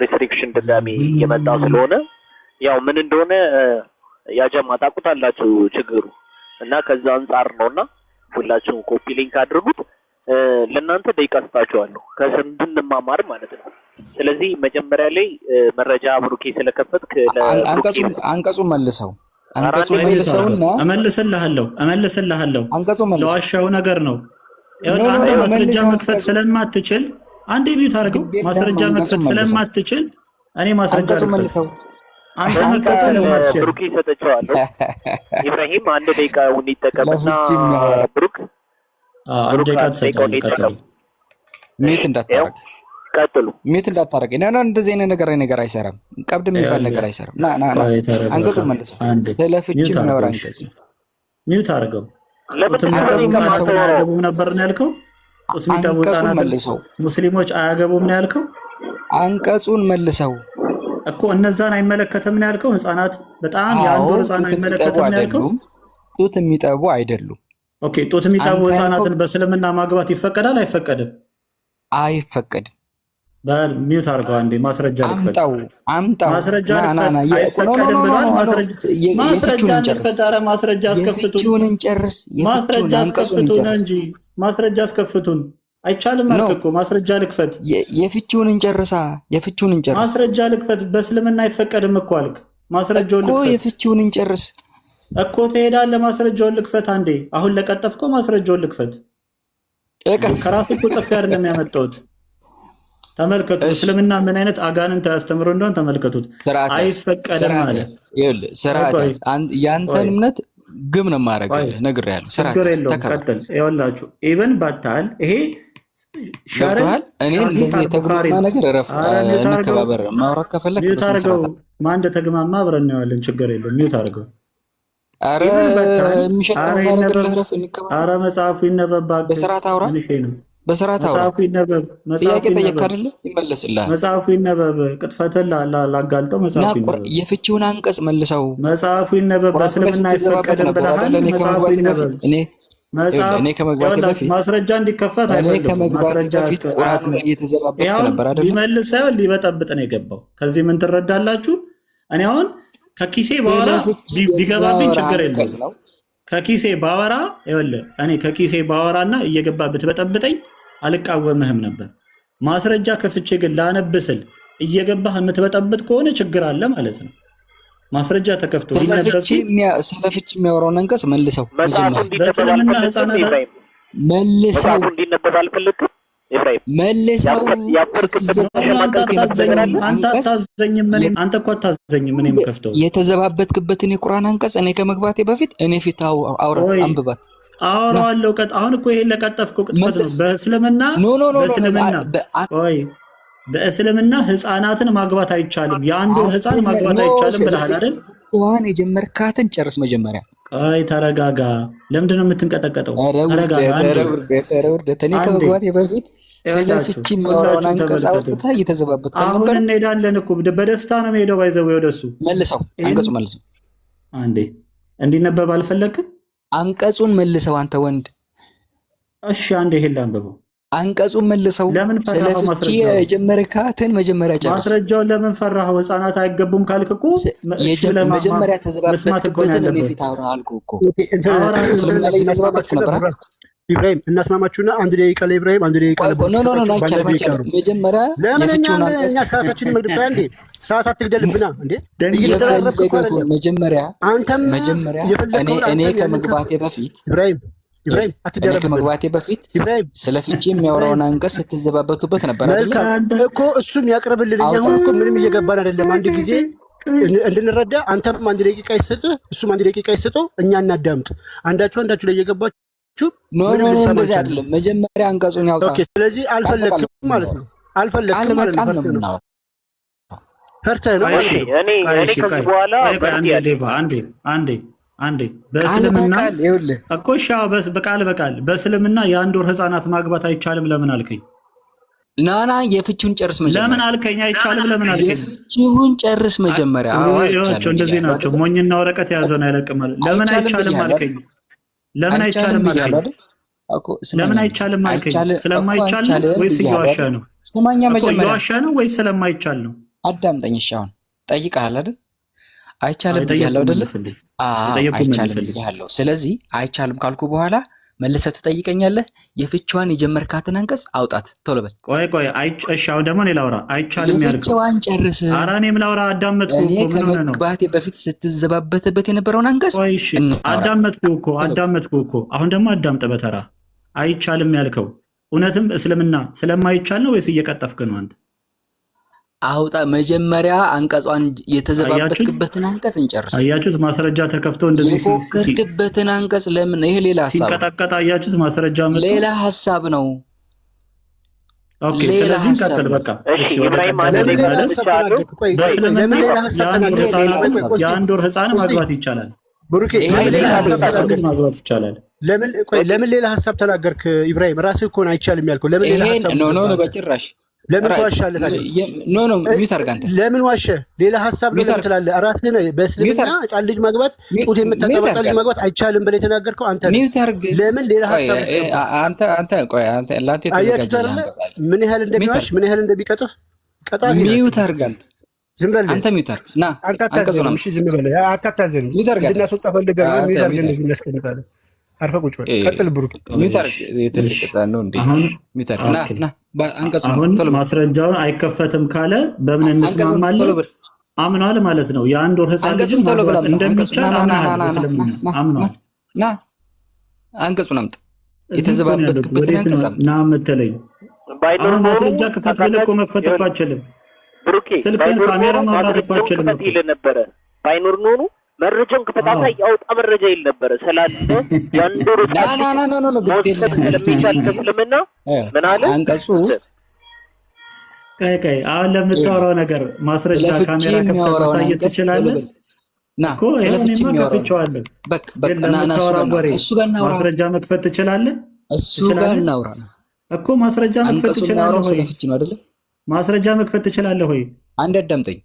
ሪስትሪክሽን ድጋሚ እየመጣ ስለሆነ ያው ምን እንደሆነ ያጀማ ታውቁታላችሁ ችግሩ እና ከዛ አንፃር ነውና ሁላችሁም ኮፒ ሊንክ አድርጉት። ለእናንተ ደቂቃ ስጣችኋለሁ ከስር እንድንማማር ማለት ነው። ስለዚህ መጀመሪያ ላይ መረጃ ብሩኬ ስለከፈትክ አንቀጹን መልሰውና እመልስልሃለሁ ለዋሻው ነገር ነው። አንዴ ማስረጃ መክፈት ስለማትችል አንዴ ቢዩት አድርገው። ማስረጃ መክፈት ስለማትችል እኔ ማስረጃ መልሰው አንተ መክፈት ስለማትችል ብሩኬ ሰጠችዋለሁ። ኢብራሂም አንድ ደቂቃውን ይጠቀምና ብሩክ አንድ ደቂቃ ተሰጠው። ሚት እንዳታረግ ቀጥሉ። ሚት እንዳታረግ። ነው እንደዚህ አይነት ነገር አይሰራም። ቀብድ የሚባል ነገር አይሰራም። ና አንቀጹን መልሰው። ስለ ፍቺ የሚያወራ አንቀጽ ሚውት አድርገው። አያገቡም ነበር ነው ያልከው? ጡት የሚጠቡ ህጻናት ሙስሊሞች አያገቡም ነው ያልከው? አንቀጹን መልሰው እኮ እነዛን አይመለከትም ነው ያልከው? ህጻናት በጣም የአንድ ወር ህጻናት አይመለከትም ነው ያልከው? ጡት የሚጠቡ አይደሉም። ኦኬ፣ ጡት የሚጠቡ ህጻናትን በእስልምና ማግባት ይፈቀዳል አይፈቀድም? አይፈቀድም። በል ሚውት አድርገው። አንዴ ማስረጃ ልክፈት። አምጣው ማስረጃ ልክፈት። አይፈቀድም ብሏል። ማስረጃ አስከፍቱን እንጂ ማስረጃ አስከፍቱን። አይቻልም አልክ እኮ። ማስረጃ ልክፈት። የፍቺውን እንጨርስ። ማስረጃ ልክፈት። በእስልምና አይፈቀድም እኮ አልክ። ማስረጃውን ልክፈት። የፍቺውን እንጨርስ እኮ ትሄዳለህ። ማስረጃውን ልክፈት። አንዴ አሁን ለቀጠፍከው ማስረጃውን ልክፈት። ከራሱ እኮ ጽፌ አይደለም ያመጣሁት። ተመልከቱ። እስልምና ምን አይነት አጋንንት ያስተምሩ እንደሆነ ተመልከቱት። አይፈቀድም ማለት ያንተን እምነት ግም ነው ማረጋለህ። ነግሬያለሁ። ችግር የለውም። ቀጥል። ይኸውላችሁ ኢብን ባታል ይሄ ሸርዓል እኔ እንደዚህ የተግማማ ነገር ረፍ እንከባበር። ማውራት ከፈለክ በስርዓት ማን እንደተግማማ አብረን እናያለን። ችግር የለውም። ሚውት አድርገው። አረ የሚሸጠው ነገር ለረፍ እንከባበር። አረ መጽሐፉ ይነበባል። በስርዓት አውራ በስርዓት አውራ። መጽሐፉ ይነበብ። ጥያቄ ጠየቅ አይደለ? ይመለስልሃል። መጽሐፉ ይነበብ። ቅጥፈትን ላጋልጠው መጽሐፉ ይነበብ። የፍቺውን አንቀጽ መልሰው። መጽሐፉ ይነበብ። በእስልምና አይፈቀድም ብለሃል። መጽሐፉ ይነበብ። እኔ ከመግባቴ በፊት ማስረጃ እንዲከፈት አይፈልግም። ማስረጃ ቁርአን እየተዘባበተ ነበር አይደል? ሊመልስ ሳይሆን ሊበጠብጥ ነው የገባው። ከዚህ ምን ትረዳላችሁ? እኔ አሁን ከኪሴ ባወራ ቢገባብኝ ችግር የለም። ከኪሴ ባወራ ይኸውልህ፣ እኔ ከኪሴ ባወራና እየገባ ብትበጠብጠኝ አልቃወምህም ነበር። ማስረጃ ከፍቼ ግን ላነብስል እየገባህ የምትበጠብጥ ከሆነ ችግር አለ ማለት ነው። ማስረጃ ተከፍቶ ስለፍቺ የሚያወራውን አንቀጽ መልሰው። በእስልምና ህፃናት መልሰው እንዲነበብ አልፈለግም። ኢብራሂም መልሰው አንተ አታዘኝም። አንተ እኮ አታዘኝም። እኔም ከፍተው የተዘባበትክበትን የቁርአን አንቀጽ እኔ ከመግባቴ በፊት እኔ ፊት አውራት አንብባት። አወራዋለሁ። አሁን እኮ ይሄን ለቀጠፍከው ቅጥፈት ነው። በእስልምና ህፃናትን ማግባት አይቻልም። የአንዱ ህፃን ማግባት አይቻልም ብለሃል አይደል? ዋን የጀመርካትን ጨርስ መጀመሪያ። አይ ተረጋጋ። ለምንድን ነው የምትንቀጠቀጠው? ተረጋጋ። እኔ ከመግባቴ በፊት ስለ ፍቺ የሚያወራውን አንቀጽ አውጥተህ እየተዘባበትክ ነበር። አሁን እንሄዳለን እኮ በደስታ ነው የምሄደው። ባይዘው ወደሱ መልሰው፣ አንቀጹ መልሰው። አንዴ እንዲነበብ አልፈለግም። አንቀጹን መልሰው አንተ ወንድ። እሺ አንዴ ይሄን ላንብበው። አንቀጹን መልሰው። ስለ ፍቺ የጀመርካትን መጀመሪያ ጨርስ። ማስረጃውን ለምን ፈራኸው? ህፃናት አይገቡም ካልክ እኮ መጀመሪያ ተዘባበትክበትን እኔ ፊት አውራ አልኩህ እኮ። እስልምና ላይ የተዘባበትክ ነበር። ኢብራሂም እናስማማችሁና አንድ ደቂቃ ላይ ኢብራሂም አንድ ደቂቃ አይቻልም። መጀመሪያ የፍቺውን አንቀጽ ሰዓታችንን መግደል እንዴ? ሰዓት አትግደልብና እንዴ? መጀመሪያ እኔ ከመግባቴ በፊት ኢብራሂም ከመግባቴ በፊት ስለ ፍቺ የሚያወራውን አንቀጽ ስትዘባበቱበት ነበር አይደል እኮ። እሱም ያቅርብልን። አሁን እኮ ምንም እየገባን አይደለም። አንድ ጊዜ እንድንረዳ አንተም አንድ ደቂቃ ይሰጥህ፣ እሱም አንድ ደቂቃ ይሰጠው፣ እኛ እናዳምጥ። አንዳችሁ ላይ እየገባችሁ ኖ እንደዚህ አይደለም። መጀመሪያ አንቀጹን ያውጣ። ኦኬ። ስለዚህ አልፈለክም ማለት ነው። አልፈለክም ማለት ነው። ፈርተህ ነው። እኔ ከዚህ በኋላ አንዴ በእስልምና እኮ በቃል በእስልምና የአንድ ወር ህፃናት ማግባት አይቻልም ለምን አልከኝ? ናና የፍቺውን ጨርስ መጀመሪያ። ለምን አልከኝ? አይቻልም ለምን አልከኝ? የፍቺውን ጨርስ መጀመሪያ። እንደዚህ ናቸው። ሞኝና ወረቀት የያዘውን አይለቅም። ለምን አይቻልም አልከኝ? ለምን አይቻልም አልከኝ? ለምን አይቻልም አልከኝ? ስለማይቻል ነው ወይስ እየዋሻ ነው? ስማኛ መጀመሪያ እየዋሻ ነው ወይስ ስለማይቻል ነው? አዳምጠኝ። እሺ አሁን ጠይቀሃል አይደል? አይቻልም ብያለሁ አይደል? አይቻልም ብያለሁ። ስለዚህ አይቻልም ካልኩ በኋላ መልሰህ ትጠይቀኛለህ። የፍቻዋን የጀመርካትን አንቀጽ አውጣት ቶሎ በል። ቆይ እሺ አሁን ደግሞ እኔ ላውራ። አይቻልም ያልከው የፍቻዋን ጨርስ። ኧረ እኔም ላውራ። አዳመጥኩ እኮ ምን ሆነህ ነው? ከመግባቴ በፊት ስትዘባበትበት የነበረውን አንቀጽ ቆይ እሺ አዳመጥኩ እኮ አሁን ደግሞ አዳምጥ በተራ። አይቻልም ያልከው እውነትም እስልምና ስለማይቻል ነው ወይስ እየቀጠፍክ ነው አንተ? አውጣ መጀመሪያ አንቀጿን የተዘባበትክበትን አንቀጽ እንጨርስ። አያችሁት? ማስረጃ ተከፍቶ እንደዚህ የፎከርክበትን አንቀጽ ለምን ይሄ ሌላ ሐሳብ ሲንቀጠቀጥ አያችሁት? ማስረጃ መጥቶ ሌላ ሐሳብ ነው። ኦኬ ስለዚህ እንቀጥል በቃ። እሺ ኢብራሂም የአንድ ወር ህፃን ማግባት ይቻላል። ብሩኬ ማግባት ይቻላል። ለምን ሌላ ሐሳብ ተናገርክ? ኢብራሂም ራስህ እኮ ነው አይቻልም ያልከው። ለምን ሌላ ሐሳብ ኖ በጭራሽ ለምን ዋሻለህ ታዲያ? ሚዩት አድርግ አንተ። ለምን ዋሸ? ሌላ ሐሳብ ነው ትላለህ። ራስህ ነው በእስልምና ህፃን ልጅ ማግባት ጡት የምታጠባ ህፃን ልጅ ማግባት አይቻልም ብለህ የተናገርከው አንተ ነህ። ሚዩት አድርግ። ለምን ሌላ ሐሳብ አንተ ላንተ ተዘጋጀ ምን ያህል እንደሚዋሽ ምን ያህል እንደሚቀጥፍ ቀጣፊ ነው። ሚዩት አድርግ አንተ። ዝም በል አንተ ሚዩት አድርግ። ና አንቀጹን እሺ ዝም በል አታታዘን። እንድናስወጣ ፈልገህ ነው። ሚዩት አድርግ እንደዚህ እናስቀምጣለን። አርፈህ ቁጭ በል። ቀጥል ብሩክ። ሚዩት አድርግ። የተለቀሰ ነው እንዴ? ሚዩት አድርግ። ና አንቀጹን አሁን ማስረጃውን አይከፈትም ካለ በምን እንስማማለን? አምኗል ማለት ነው። የአንድ ወር ህፃን ልጅ እንደሚቻል አምኗል። ና አንቀጹን አምጥ። የተዘባበትክበትን አንቀጽ አምጥ። ና የምትለኝ አሁን ማስረጃ ክፈት ብለህ እኮ መክፈት እኮ አትችልም። ስልክህን ካሜራ ማብራት እኮ አትችልም ነበረ። ባይኖር ኖሩ መረጃውን ከተጣጣ ያውጣ መረጃ ይል ነበረ ስላለ ያንዶር ና ስለሚቻል ስለምና ምን አለ አንቀጹ ቀይ አሁን ለምታወራው ነገር ማስረጃ ካሜራ ከፍተህ ማሳየት ትችላለህ እኮ። ስለፍቺ የሚያወራው በቃ እሱ ጋር እናውራ። ማስረጃ መክፈት ትችላለህ። እሱ ጋር እናውራ እኮ ማስረጃ መክፈት ትችላለህ ወይ? ስለፍቺ ነው አይደለ? ማስረጃ መክፈት ትችላለህ ወይ? አንድ አዳምጠኝ።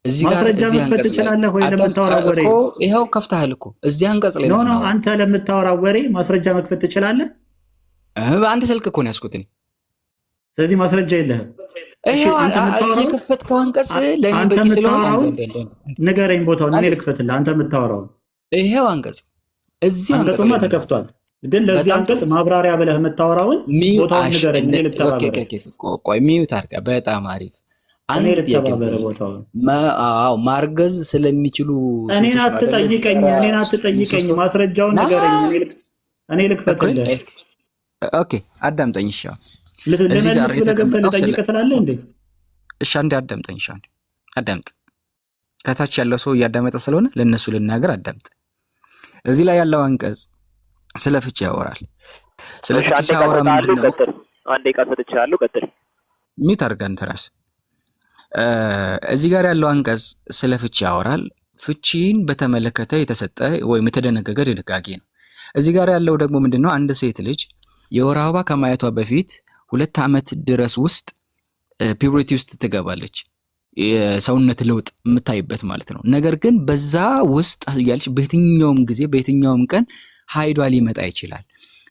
እዚህ ጋር ማስረጃ መክፈት ትችላለህ ወይ? ለምታወራው ወሬ እኮ ይሄው ከፍተሃል እኮ እዚህ አንቀጽ ላይ ነው። አንተ ለምታወራው ወሬ ማስረጃ መክፈት ትችላለህ? በአንድ ስልክ እኮ ነው ያስኩት እኔ። ስለዚህ ማስረጃ የለህም። ይሄው የከፈትከው አንቀጽ ለኔ በቂ ስለሆነ ንገረኝ ቦታውን እኔ ልክፈትልህ። አንተ የምታወራው ይሄው አንቀጽ እዚህ አንቀጽማ ተከፍቷል። ግን ለዚህ አንቀጽ ማብራሪያ ብለህ የምታወራውን ቦታውን ንገረኝ እኔ ልተባበረ። ቆይ ሚዩት አድርጋ። በጣም አሪፍ አንድ ጥያቄ ማርገዝ ስለሚችሉ እኔን አትጠይቀኝ። ማስረጃውን ንገረኝ እኔ ልክፈትልህ። ኦኬ አዳምጠኝ። እሺ ለመልስ ብለህ ገብተህ ልጠይቅህ ትላለህ እንዴ? እሺ አንዴ አዳምጠኝ። እሺ አንዴ አዳምጥ። ከታች ያለው ሰው እያዳመጠ ስለሆነ ለነሱ ልናገር። አዳምጥ። እዚህ ላይ ያለው አንቀጽ ስለ ፍቺ ያወራል። ስለ ፍቺ ሲያወራ ምንድን ነው? አንዴ ቃል ሰጥቻለሁ። ቀጥል። ሚዩት አድርግ አንተ ራስህ። እዚህ ጋር ያለው አንቀጽ ስለ ፍቺ ያወራል። ፍቺን በተመለከተ የተሰጠ ወይም የተደነገገ ድንጋጌ ነው። እዚህ ጋር ያለው ደግሞ ምንድነው? አንድ ሴት ልጅ የወር አበባ ከማየቷ በፊት 2 ዓመት ድረስ ውስጥ ፒውሪቲ ውስጥ ትገባለች። የሰውነት ለውጥ የምታይበት ማለት ነው። ነገር ግን በዛ ውስጥ ያለች በየትኛውም ጊዜ በየትኛውም ቀን ሀይዷ ሊመጣ ይችላል።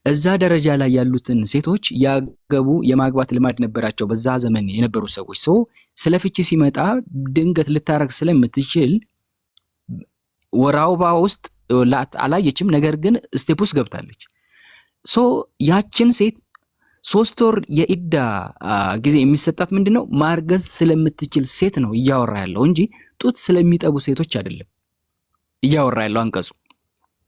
እዛ ደረጃ ላይ ያሉትን ሴቶች ያገቡ የማግባት ልማድ ነበራቸው በዛ ዘመን የነበሩ ሰዎች። ስለ ፍቺ ሲመጣ ድንገት ልታረግ ስለምትችል ወር አበባ ውስጥ አላየችም፣ ነገር ግን ስቴፕ ውስጥ ገብታለች። ያችን ሴት 3 ወር የኢዳ ጊዜ የሚሰጣት ምንድነው? ማርገዝ ስለምትችል ሴት ነው እያወራ ያለው እንጂ ጡት ስለሚጠቡ ሴቶች አይደለም እያወራ ያለው አንቀጹ።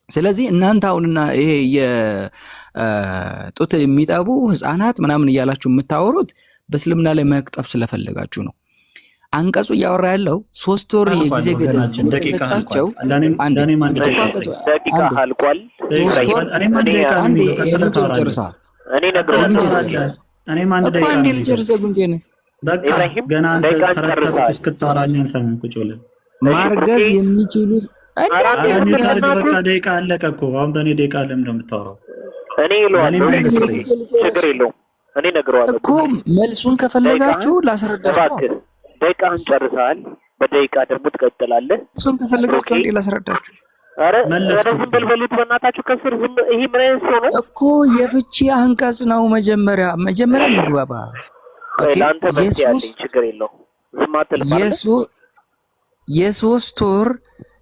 ስለዚህ እናንተ አሁንና ይሄ የጡት የሚጠቡ ህፃናት ምናምን እያላችሁ የምታወሩት በእስልምና ላይ መቅጠፍ ስለፈለጋችሁ ነው። አንቀጹ እያወራ ያለው 3 ወር የጊዜ ገደብ ተሰጣቸው። ደቂቃ አልቋል። ገና አንተ ተረከበት እስክታወራኝ አንሰማም። ቁጭ ብለን ማርገዝ የሚችሉት በቃ ደቂቃ አለቀ እኮ። አሁን በእኔ ደቂቃ ለምን ነው የምታወራው? እኔ ችግር የለውም። እኔ እነግረዋለሁ እኮ መልሱን ከፈለጋችሁ ላስረዳችሁ። ደቂቃህን ጨርሰሃል። በደቂቃ ደግሞ ትቀጥላለህ። መልሱን ከፈለጋችሁ አንዴ ላስረዳችሁ። አረ መለስኩ ዝም በልበሉት በእናታችሁ ከስር ዝም። ይሄ ምን አይነት ሰው ነው እኮ የፍቺ አንቀጽ ነው። መጀመሪያ እንግባባ። ኦኬ ለአንተ መፍትሄ ያለኝ ችግር የለው። ዝም አትልም ማለት የሶስት ወር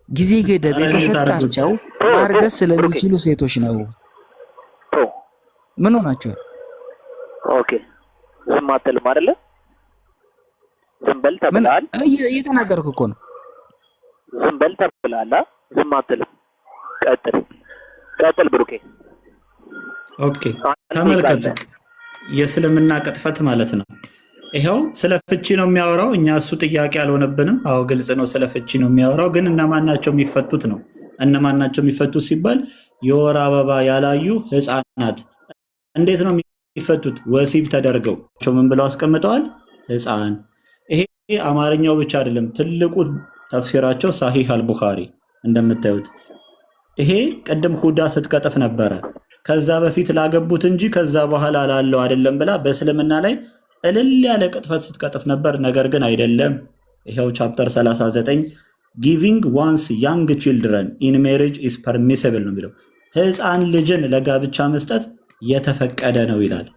ጊዜ ገደብ የተሰጣቸው ማርገዝ ስለሚችሉ ሴቶች ነው። ምን ሆናችሁ? ኦኬ ዝም አትልም አይደለ? ዝም በል ተብለሃል። እየተናገርኩ እኮ ነው። ዝም በል ተብለሃል። ዝም አትልም። ቀጥል ብሩኬ። ኦኬ ተመልከቱ፣ የእስልምና ቅጥፈት ማለት ነው። ይኸው ስለ ፍቺ ነው የሚያወራው። እኛ እሱ ጥያቄ አልሆነብንም። አዎ ግልጽ ነው፣ ስለ ፍቺ ነው የሚያወራው። ግን እነማን ናቸው የሚፈቱት ነው። እነማን ናቸው የሚፈቱት ሲባል የወር አበባ ያላዩ ህፃናት። እንዴት ነው የሚፈቱት? ወሲብ ተደርገው ምን ብለው አስቀምጠዋል? ህፃን። ይሄ አማርኛው ብቻ አይደለም፣ ትልቁ ተፍሲራቸው ሳሂህ አልቡኻሪ እንደምታዩት። ይሄ ቅድም ሁዳ ስትቀጥፍ ነበረ፣ ከዛ በፊት ላገቡት እንጂ ከዛ በኋላ ላለው አይደለም ብላ በእስልምና ላይ እልል ያለ ቅጥፈት ስትቀጥፍ ነበር። ነገር ግን አይደለም። ይሄው ቻፕተር 39 ጊቪንግ ዋንስ ያንግ ቺልድረን ኢን ሜሪጅ ኢዝ ፐርሚሲብል ነው የሚለው። ህፃን ልጅን ለጋብቻ መስጠት የተፈቀደ ነው ይላል።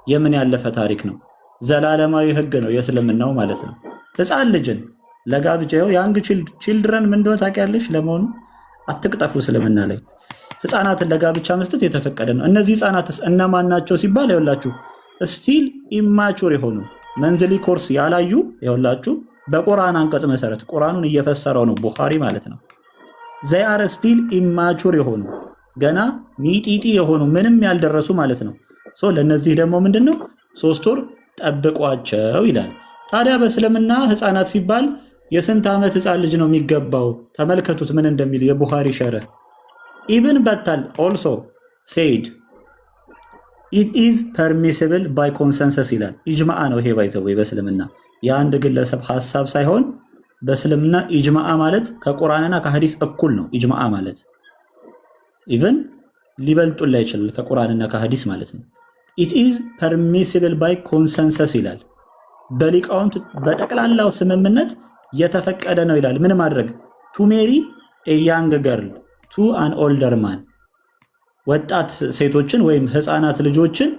የምን ያለፈ ታሪክ ነው? ዘላለማዊ ህግ ነው የእስልምናው ማለት ነው። ህፃን ልጅን ለጋብቻ ያንግ ቺልድረን ምን እንደሆነ ታውቂያለሽ? ለመሆኑ አትቅጠፉ። እስልምና ላይ ህፃናትን ለጋብቻ መስጠት የተፈቀደ ነው። እነዚህ ህፃናትስ እነማን ናቸው ሲባል ይኸውላችሁ ስቲል ኢማቹር የሆኑ መንዝሊ ኮርስ ያላዩ ይኸውላችሁ በቁርአን አንቀጽ መሰረት ቁርአኑን እየፈሰረው ነው ቡኻሪ ማለት ነው። ዘይ አር ስቲል ኢማቹር የሆኑ ገና ሚጢጢ የሆኑ ምንም ያልደረሱ ማለት ነው። ለነዚህ ደግሞ ምንድነው 3 ወር ጠብቋቸው ይላል። ታዲያ በእስልምና ህፃናት ሲባል የስንት ዓመት ህፃን ልጅ ነው የሚገባው? ተመልከቱት ምን እንደሚል የቡኻሪ ሸርህ። ኢብን በታል ኦልሶ ሴድ ኢት ኢዝ ፐርሚሲብል ባይ ኮንሰንሰስ ይላል። ኢጅማዓ ነው ይሄ ባይዘው በእስልምና የአንድ ግለሰብ ሐሳብ ሳይሆን በእስልምና ኢጅማዓ ማለት ከቁርአንና ከሐዲስ እኩል ነው። ኢጅማዓ ማለት ኢቭን ሊበልጡላ ይችላል ከቁርአንና ከሐዲስ ማለት ነው። ኢት ኢዝ ፐርሚሲብል ባይ ኮንሰንሰስ ይላል። በሊቃውንት በጠቅላላው ስምምነት የተፈቀደ ነው ይላል። ምን ማድረግ? ቱ ሜሪ ኤ ያንግ ገርል ቱ አን ኦልደር ማን፣ ወጣት ሴቶችን ወይም ህፃናት ልጆችን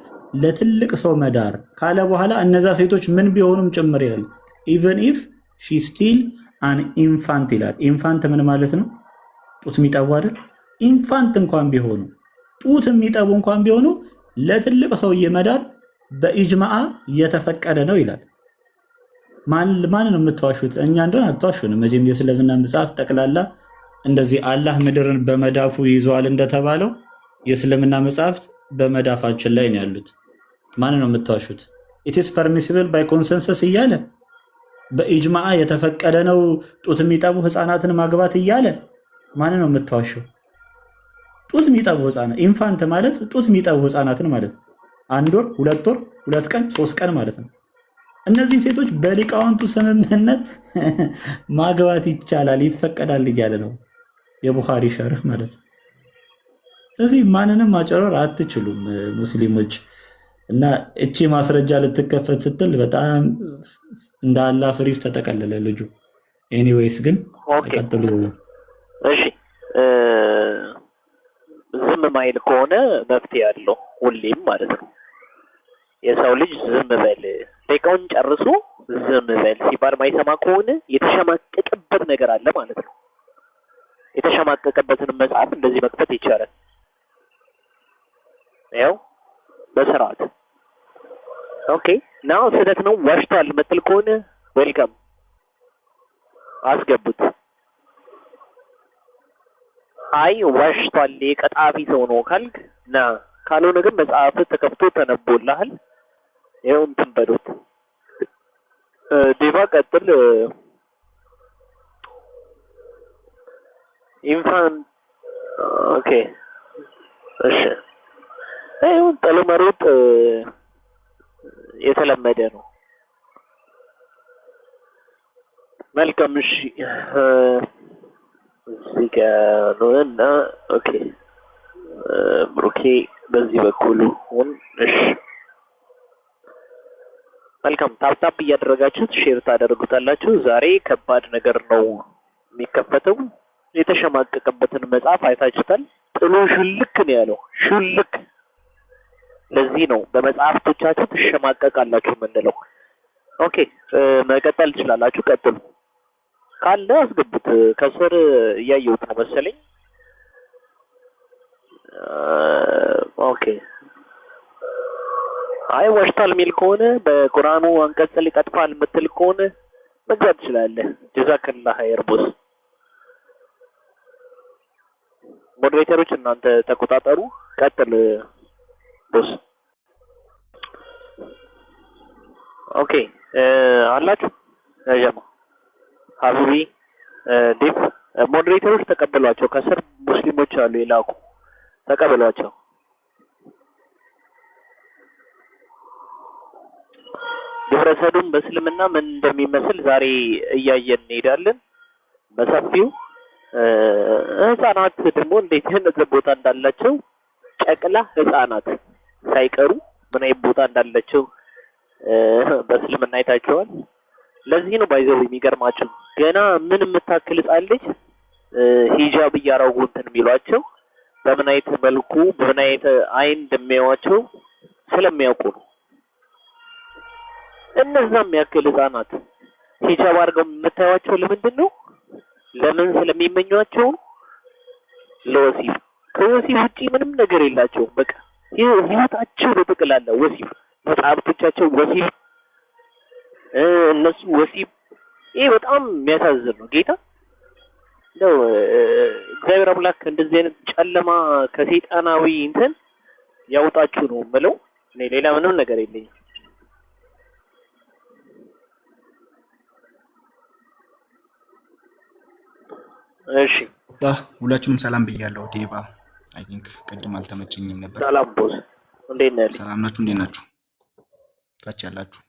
ለትልቅ ሰው መዳር ካለ በኋላ እነዛ ሴቶች ምን ቢሆኑም ጭምር ይላል። ኢቨን ኢፍ ሺ ስቲል አን ኢንፋንት ይላል። ኢንፋንት ምን ማለት ነው? ጡት የሚጠቡ አይደል? ኢንፋንት እንኳን ቢሆኑ ጡት የሚጠቡ እንኳን ቢሆኑ ለትልቅ ሰው መዳር በኢጅማዓ የተፈቀደ ነው ይላል። ማን ነው የምትዋሹት? እኛ እንደሆነ አትዋሹንም። መቼም የእስልምና መጽሐፍ ጠቅላላ እንደዚህ አላህ ምድርን በመዳፉ ይዟል እንደተባለው የእስልምና መጽሐፍት በመዳፋችን ላይ ነው ያሉት። ማን ነው የምትዋሹት? ኢትስ ፐርሚሲብል ባይ ኮንሰንሰስ እያለ በኢጅማዓ የተፈቀደ ነው ጡት የሚጠቡ ህፃናትን ማግባት እያለ ማን ነው የምትዋሸው? ጡት የሚጠቡ ህፃናት ኢንፋንት ማለት ጡት የሚጠቡ ህፃናትን ማለት ነው። 1 ወር 2 ወር 2 ቀን 3 ቀን ማለት ነው። እነዚህን ሴቶች በሊቃውንቱ ስምምነት ማግባት ይቻላል ይፈቀዳል እያለ ነው የቡኻሪ ሸርህ ማለት ነው። ስለዚህ ማንንም ማጨረር አትችሉም ሙስሊሞች። እና እቺ ማስረጃ ልትከፈት ስትል በጣም እንደ አላህ ፍሪዝ ተጠቀለለ ልጁ። ኤኒዌይስ ግን ቀጥሉ። እሺ ዝም ማይል ከሆነ መፍትሄ ያለው ሁሌም ማለት ነው። የሰው ልጅ ዝም በል ደቂቃውን ጨርሶ ዝም በል ሲባል ማይሰማ ከሆነ የተሸማቀቀበት ነገር አለ ማለት ነው። የተሸማቀቀበትን መጽሐፍ እንደዚህ መክፈት ይቻላል። ያው በስርዓት ኦኬ ናው ስህተት ነው ዋሽቷል የምትል ከሆነ ዌልካም አስገቡት። አይ ዋሽቷል የቀጣፊ ሰው ነው ካልክ ና፣ ካልሆነ ግን መጽሐፍ ተከፍቶ ተነቦልሃል። ይኸው እንትን በሉት። ዴቫ ቀጥል። ኢንፋንት ኦኬ እሺ። ይኸው ጥሎ መሮጥ የተለመደ ነው። መልካም እሺ። እዚህ ጋር ነውና ኦኬ ብሩኬ በዚህ በኩል ሁን። እሺ መልካም ታፕታፕ እያደረጋችሁት ሼር ታደርጉታላችሁ። ዛሬ ከባድ ነገር ነው የሚከፈተው። የተሸማቀቀበትን መጽሐፍ አይታችሁታል። ጥሉ ሽልክ ነው ያለው። ሽልክ። ለዚህ ነው በመጽሐፍቶቻችሁ ትሸማቀቃላችሁ የምንለው። ኦኬ መቀጠል ትችላላችሁ። ቀጥሉ። ካለ አስገቡት። ከስር እያየሁት ነው መሰለኝ። ኦኬ አይ ዋሽታል የሚል ከሆነ በቁርአኑ አንቀጽ ላይ ቀጥፋል የምትል ከሆነ መግባት ትችላለህ። ጀዛከላህ ኸይር ቦስ። ሞዴሬተሮች እናንተ ተቆጣጠሩ። ቀጥል ቦስ። ኦኬ አላችሁ ያጀማ ሀቢቢ ዲፕ ሞዴሬተሮች ተቀበሏቸው። ከስር ሙስሊሞች አሉ የላኩ ተቀበሏቸው። ግብረሰዶም በእስልምና ምን እንደሚመስል ዛሬ እያየን እንሄዳለን በሰፊው። ህፃናት ደግሞ እንዴት አይነት ቦታ እንዳላቸው ጨቅላ ህፃናት ሳይቀሩ ምን አይነት ቦታ እንዳላቸው በእስልምና አይታቸዋል። ለዚህ ነው ባይዘው የሚገርማቸው ገና ምን የምታክል ህፃን ልጅ ሂጃብ እያረጉ እንትን የሚሏቸው በምን አይነት መልኩ በምን አይነት አይን እንደሚያዩዋቸው ስለሚያውቁ ነው። እነዛም ያክል ህፃናት ሂጃብ አድርገው የምታዩዋቸው ለምንድን ነው? ለምን ስለሚመኟቸው? ለወሲብ። ከወሲብ ውጪ ምንም ነገር የላቸውም። በቃ ህይወታቸው በጠቅላላ ወሲብ፣ መጽሐፍቶቻቸው ወሲብ፣ እነሱ ወሲብ። ይሄ በጣም የሚያሳዝን ነው። ጌታ ነው እግዚአብሔር አምላክ እንደዚህ አይነት ጨለማ ከሰይጣናዊ እንትን ያውጣችሁ ነው የምለው። እኔ ሌላ ምንም ነገር የለኝም። እሺ ሁላችሁንም ሰላም ብያለሁ። ዴባ አይ ቲንክ ቅድም አልተመቸኝም ነበር። ሰላም ቦስ፣ እንዴት ነህ? ሰላም ናችሁ? እንዴት ናችሁ? ታች ያላችሁ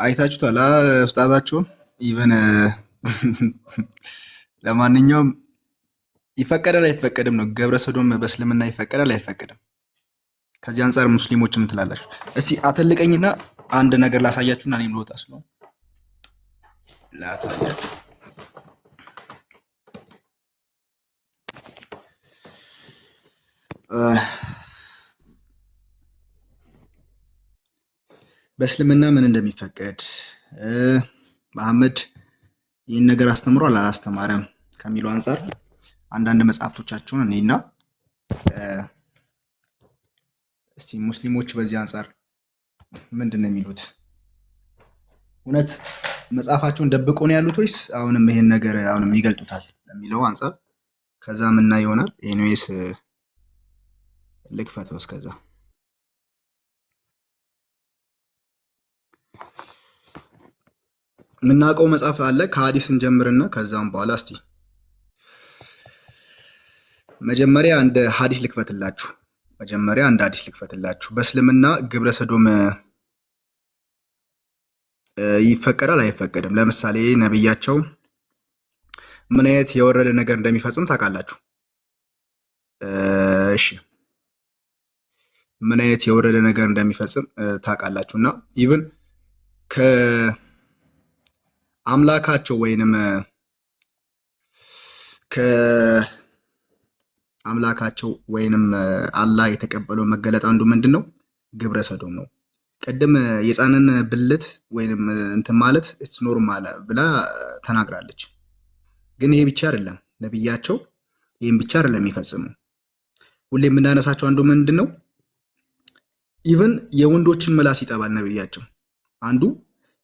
አይታችሁታል ኡስታዛችሁን ኢቨን ለማንኛውም ይፈቀዳል አይፈቀድም ነው። ገብረ ሰዶም በእስልምና ይፈቀዳል አይፈቀድም? ከዚህ አንፃር ሙስሊሞች ምን ትላላችሁ? እስቲ አተልቀኝና አንድ ነገር ላሳያችሁና እኔም ልወጣ ስለሆነ ላሳያችሁ። በእስልምና ምን እንደሚፈቀድ መሐመድ ይህን ነገር አስተምሯል አላስተማረም ከሚለው አንፃር አንዳንድ መጽሐፍቶቻቸውን እኔና እስቲ ሙስሊሞች በዚህ አንፃር ምንድነው የሚሉት? እውነት መጽሐፋቸውን ደብቆ ነው ያሉት ወይስ አሁንም ይሄን ነገር አሁንም ይገልጡታል ለሚለው አንፃር ከዛ ምን ይሆናል? ኤኒዌይስ ልክፈተው። እስከዛ የምናውቀው መጽሐፍ አለ። ከሐዲስ እንጀምርና ከዛም በኋላ እስቲ መጀመሪያ አንድ ሐዲስ ልክፈትላችሁ። በእስልምና ግብረ ሰዶም ይፈቀዳል አይፈቀድም? ለምሳሌ ነብያቸው ምን አይነት የወረደ ነገር እንደሚፈጽም ታውቃላችሁ? እሺ ምን አይነት የወረደ ነገር እንደሚፈጽም ታውቃላችሁና ኢቭን ከአምላካቸው ወይንም አላህ የተቀበለው መገለጥ አንዱ ምንድነው? ግብረ ሰዶም ነው። ቀደም የሕፃንን ብልት ወይንም እንትን ማለት ኢትስ ኖርማል ብላ ተናግራለች። ግን ይሄ ብቻ አይደለም፣ ነብያቸው ይሄን ብቻ አይደለም የሚፈጽሙ። ሁሌ የምናነሳቸው አንዱ ምንድነው? ኢቭን የወንዶችን ምላስ ይጠባል ነብያቸው። አንዱ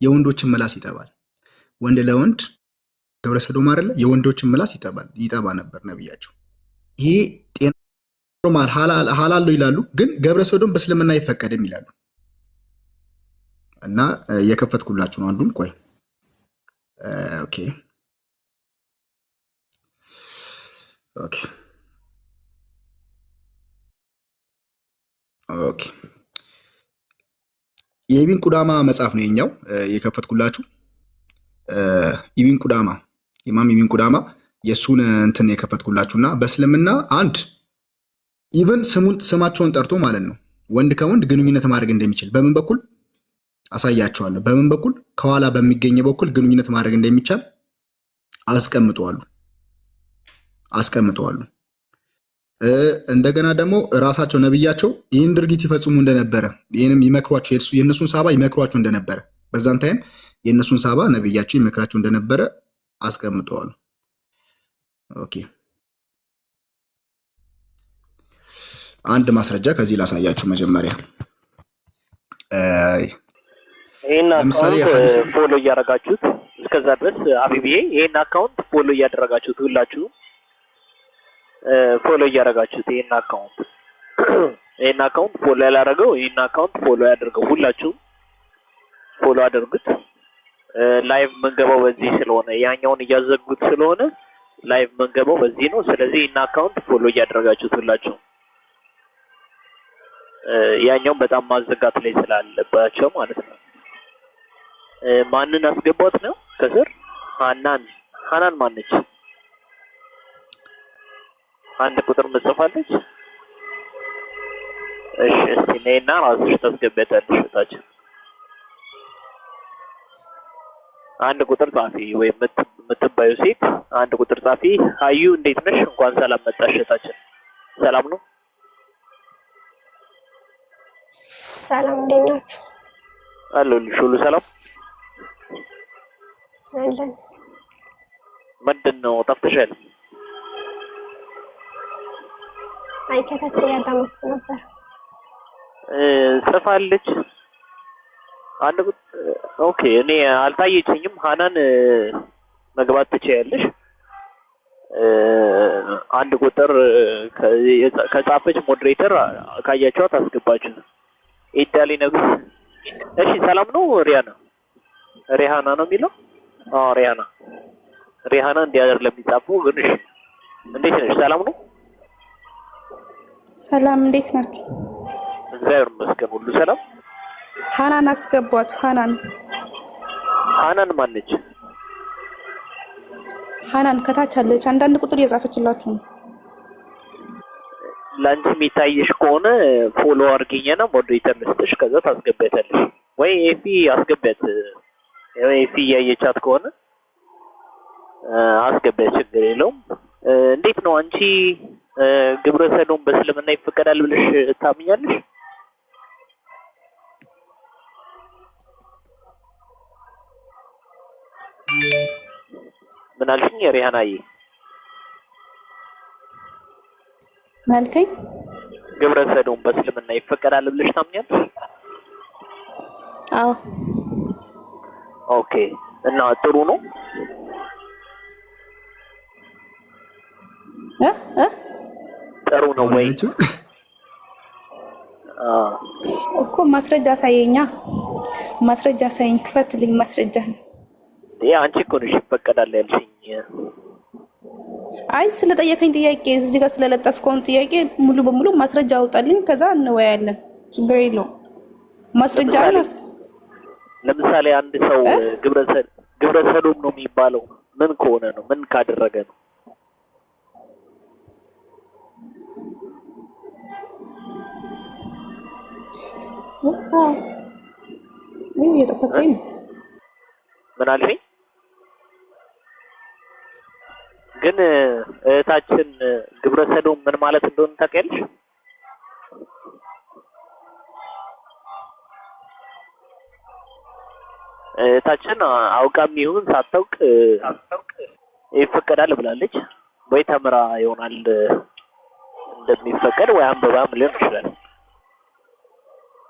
የወንዶችን ምላስ ይጠባል። ወንድ ለወንድ ግብረ ሰዶም አይደለ? የወንዶችን ምላስ ይጠባ ነበር ነብያቸው። ይሄ ጤና ኖርማል ሐላል ነው ይላሉ፣ ግን ግብረ ሰዶም በእስልምና አይፈቀድም ይላሉ። እና የከፈትኩላችሁ ነው አንዱን። ቆይ ኦኬ የኢብን ቁዳማ መጽሐፍ ነው የኛው የከፈትኩላችሁ። ኢብን ቁዳማ ኢማም ኢብን ቁዳማ የሱን እንትን የከፈትኩላችሁና በእስልምና አንድ ኢቭን ስማቸውን ጠርቶ ማለት ነው ወንድ ከወንድ ግንኙነት ማድረግ እንደሚችል በምን በኩል አሳያቸዋለሁ። በምን በኩል ከኋላ በሚገኝ በኩል ግንኙነት ማድረግ እንደሚቻል አስቀምጠዋሉ። እንደገና ደግሞ ራሳቸው ነብያቸው ይህን ድርጊት ይፈጽሙ እንደነበረ ይህንም ይመክሯቸው የእነሱን ሳባ ይመክሯቸው እንደነበረ በዛን ታይም የእነሱን ሳባ ነብያቸው ይመክራቸው እንደነበረ አስቀምጠዋሉ። ኦኬ አንድ ማስረጃ ከዚህ ላሳያችሁ። መጀመሪያ ይሄን አካውንት ፎሎ እያደረጋችሁት እስከዛ ድረስ አቢቢዬ ይሄን አካውንት ፎሎ እያደረጋችሁት ሁላችሁ ፎሎ እያደረጋችሁት ይሄን አካውንት ፎሎ ያላደረገው ይሄን አካውንት ፎሎ ያደርገው። ሁላችሁ ፎሎ አድርጉት። ላይቭ መንገባው በዚህ ስለሆነ ያኛውን እያዘጉት ስለሆነ ላይቭ መንገባው በዚህ ነው። ስለዚህ ይሄን አካውንት ፎሎ እያደረጋችሁት ሁላችሁ ያኛው በጣም ማዘጋት ላይ ስላለባቸው ማለት ነው። ማንን አስገባት ነው ከስር ሃናን ማነች? አንድ ቁጥር መጽፋለች። እሺ እስቲ ነይና ራስሽ ታስገቢያታለሽ። ታች አንድ ቁጥር ጻፊ ወይ የምትባዩ ሴት አንድ ቁጥር ጻፊ። አዩ እንዴት ነሽ? እንኳን ሰላም መጣሽ። ታችን ሰላም ነው? ሰላም እንዴት ናችሁ? አለሁልሽ። ሁሉ ሰላም አለን። ምንድን ነው ጠፍተሻል? አይ ከታች ያዳመጥኩ ነበር። ጽፋለች አንድ ኦኬ። እኔ አልታየችኝም። ሃናን መግባት ትችያለሽ። አንድ ቁጥር ከጻፈች ሞዴሬተር ካያቸዋት አስገባችሁ። ኢዳሊ ነግስ። እሺ ሰላም ነው? ሪሃና ነው የሚለው? አዎ ሪሃና እንዲያደር ለሚጻፈው ግን እሺ። እንዴት ነሽ? ሰላም ነው? ሰላም እንዴት ናችሁ? እግዚአብሔር ይመስገን ሁሉ ሰላም። ሃናን አስገቧት። ሃናን ማነች? ሃናን ከታች አለች። አንዳንድ ቁጥር እየጻፈችላችሁ ነው። ላንቺ የሚታይሽ ከሆነ ፎሎ አድርጊኝና ሞዴሬተር ልስጥሽ፣ ከዛ ታስገቢያታለሽ። ወይ ኤፊ አስገቢያት። ኤፊ እያየቻት ከሆነ አስገቢያት፣ ችግር የለውም። እንዴት ነው አንቺ ግብረ ሰዶም በእስልምና ይፈቀዳል ብለሽ ታምኛለሽ? ምን አልሽኝ ሪሃናዬ? ማልከኝ ግብረ ሰዶም በእስልምና ይፈቀዳል ብለሽ ታምኛለሽ? አዎ። ኦኬ እና ጥሩ ነው? ጥሩ ነው ወይ? እኮ ማስረጃ አሳየኛ። ማስረጃ አሳየኝ። ክፈትልኝ ማስረጃ። አንቺ እኮ ነሽ ይፈቀዳል ያልሽኝ። አይ ስለጠየቀኝ ጥያቄ እዚህ ጋር ስለለጠፍከውን ጥያቄ ሙሉ በሙሉ ማስረጃ አውጣልኝ፣ ከዛ እንወያያለን። ችግር የለውም። ማስረጃ ለምሳሌ አንድ ሰው ግብረ ሰዶም ነው የሚባለው ምን ከሆነ ነው? ምን ካደረገ ነው? የጠፈቀኝ ምን አልሽኝ? ግን እህታችን ግብረ ሰዶም ምን ማለት እንደሆነ ታውቂያለሽ? እህታችን አውቃም ይሁን ሳታውቅ ይፈቀዳል ብላለች። ወይ ተምራ ይሆናል እንደሚፈቀድ፣ ወይ አንብባም ሊሆን ይችላል።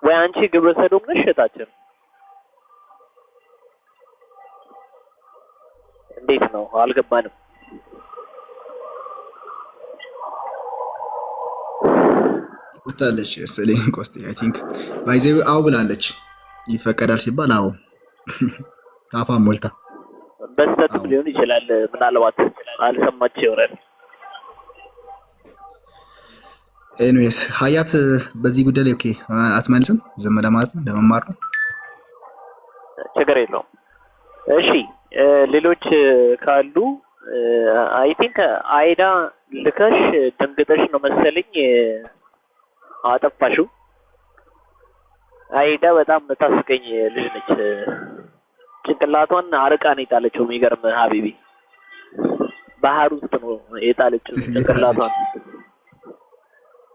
ወይ አንቺ ግብረ ሰዶም ነሽ እህታችን? እንዴት ነው? አልገባንም። ወጣለች ስለኝ ኮስቲ አይ ቲንክ ባይዘው አው ብላለች። ይፈቀዳል ሲባል አው ታፋ ሞልታ በስተት ሊሆን ይችላል። ምናልባት አልሰማች ይሆናል። ኤኒዌይስ ሀያት በዚህ ጉዳይ ላይ ኦኬ አትመልስም? ዝም ለማለት ነው ለመማር ነው። ችግር የለውም። እሺ ሌሎች ካሉ አይ ቲንክ አይዳ ልከሽ ደንግጠሽ ነው መሰለኝ አጠፋሽው። አይዳ በጣም ታስቀኝ ልጅ ነች። ጭንቅላቷን አርቃ ነው የጣለችው። የሚገርም ሀቢቢ ባህር ውስጥ ነው የጣለችው ጭንቅላቷን።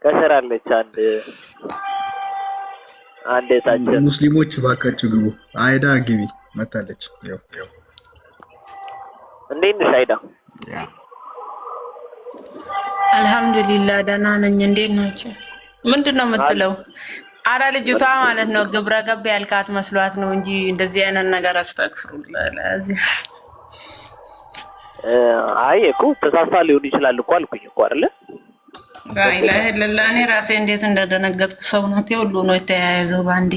ከሰራለች አንድ የታጀ ሙስሊሞች ባካችሁ ግቡ። አይዳ ግቢ መታለች። ያው እንዴት ነሽ አይዳ? አልሐምዱሊላህ ደህና ነኝ። እንዴት ናችሁ? ምንድን ነው የምትለው? አረ ልጅቷ ማለት ነው ግብረ ገብ ያልካት መስሏት ነው እንጂ እንደዚህ አይነት ነገር አስተክፍሩላህ። ለዚህ አይ እኮ ተሳስታ ሊሆን ይችላል እኮ አልኩኝ እኮ አይደለ? አይ ለላህ እኔ ራሴ እንዴት እንደደነገጥኩ ሰውነቴ ሁሉ ነው የተያያዘው ባንዴ።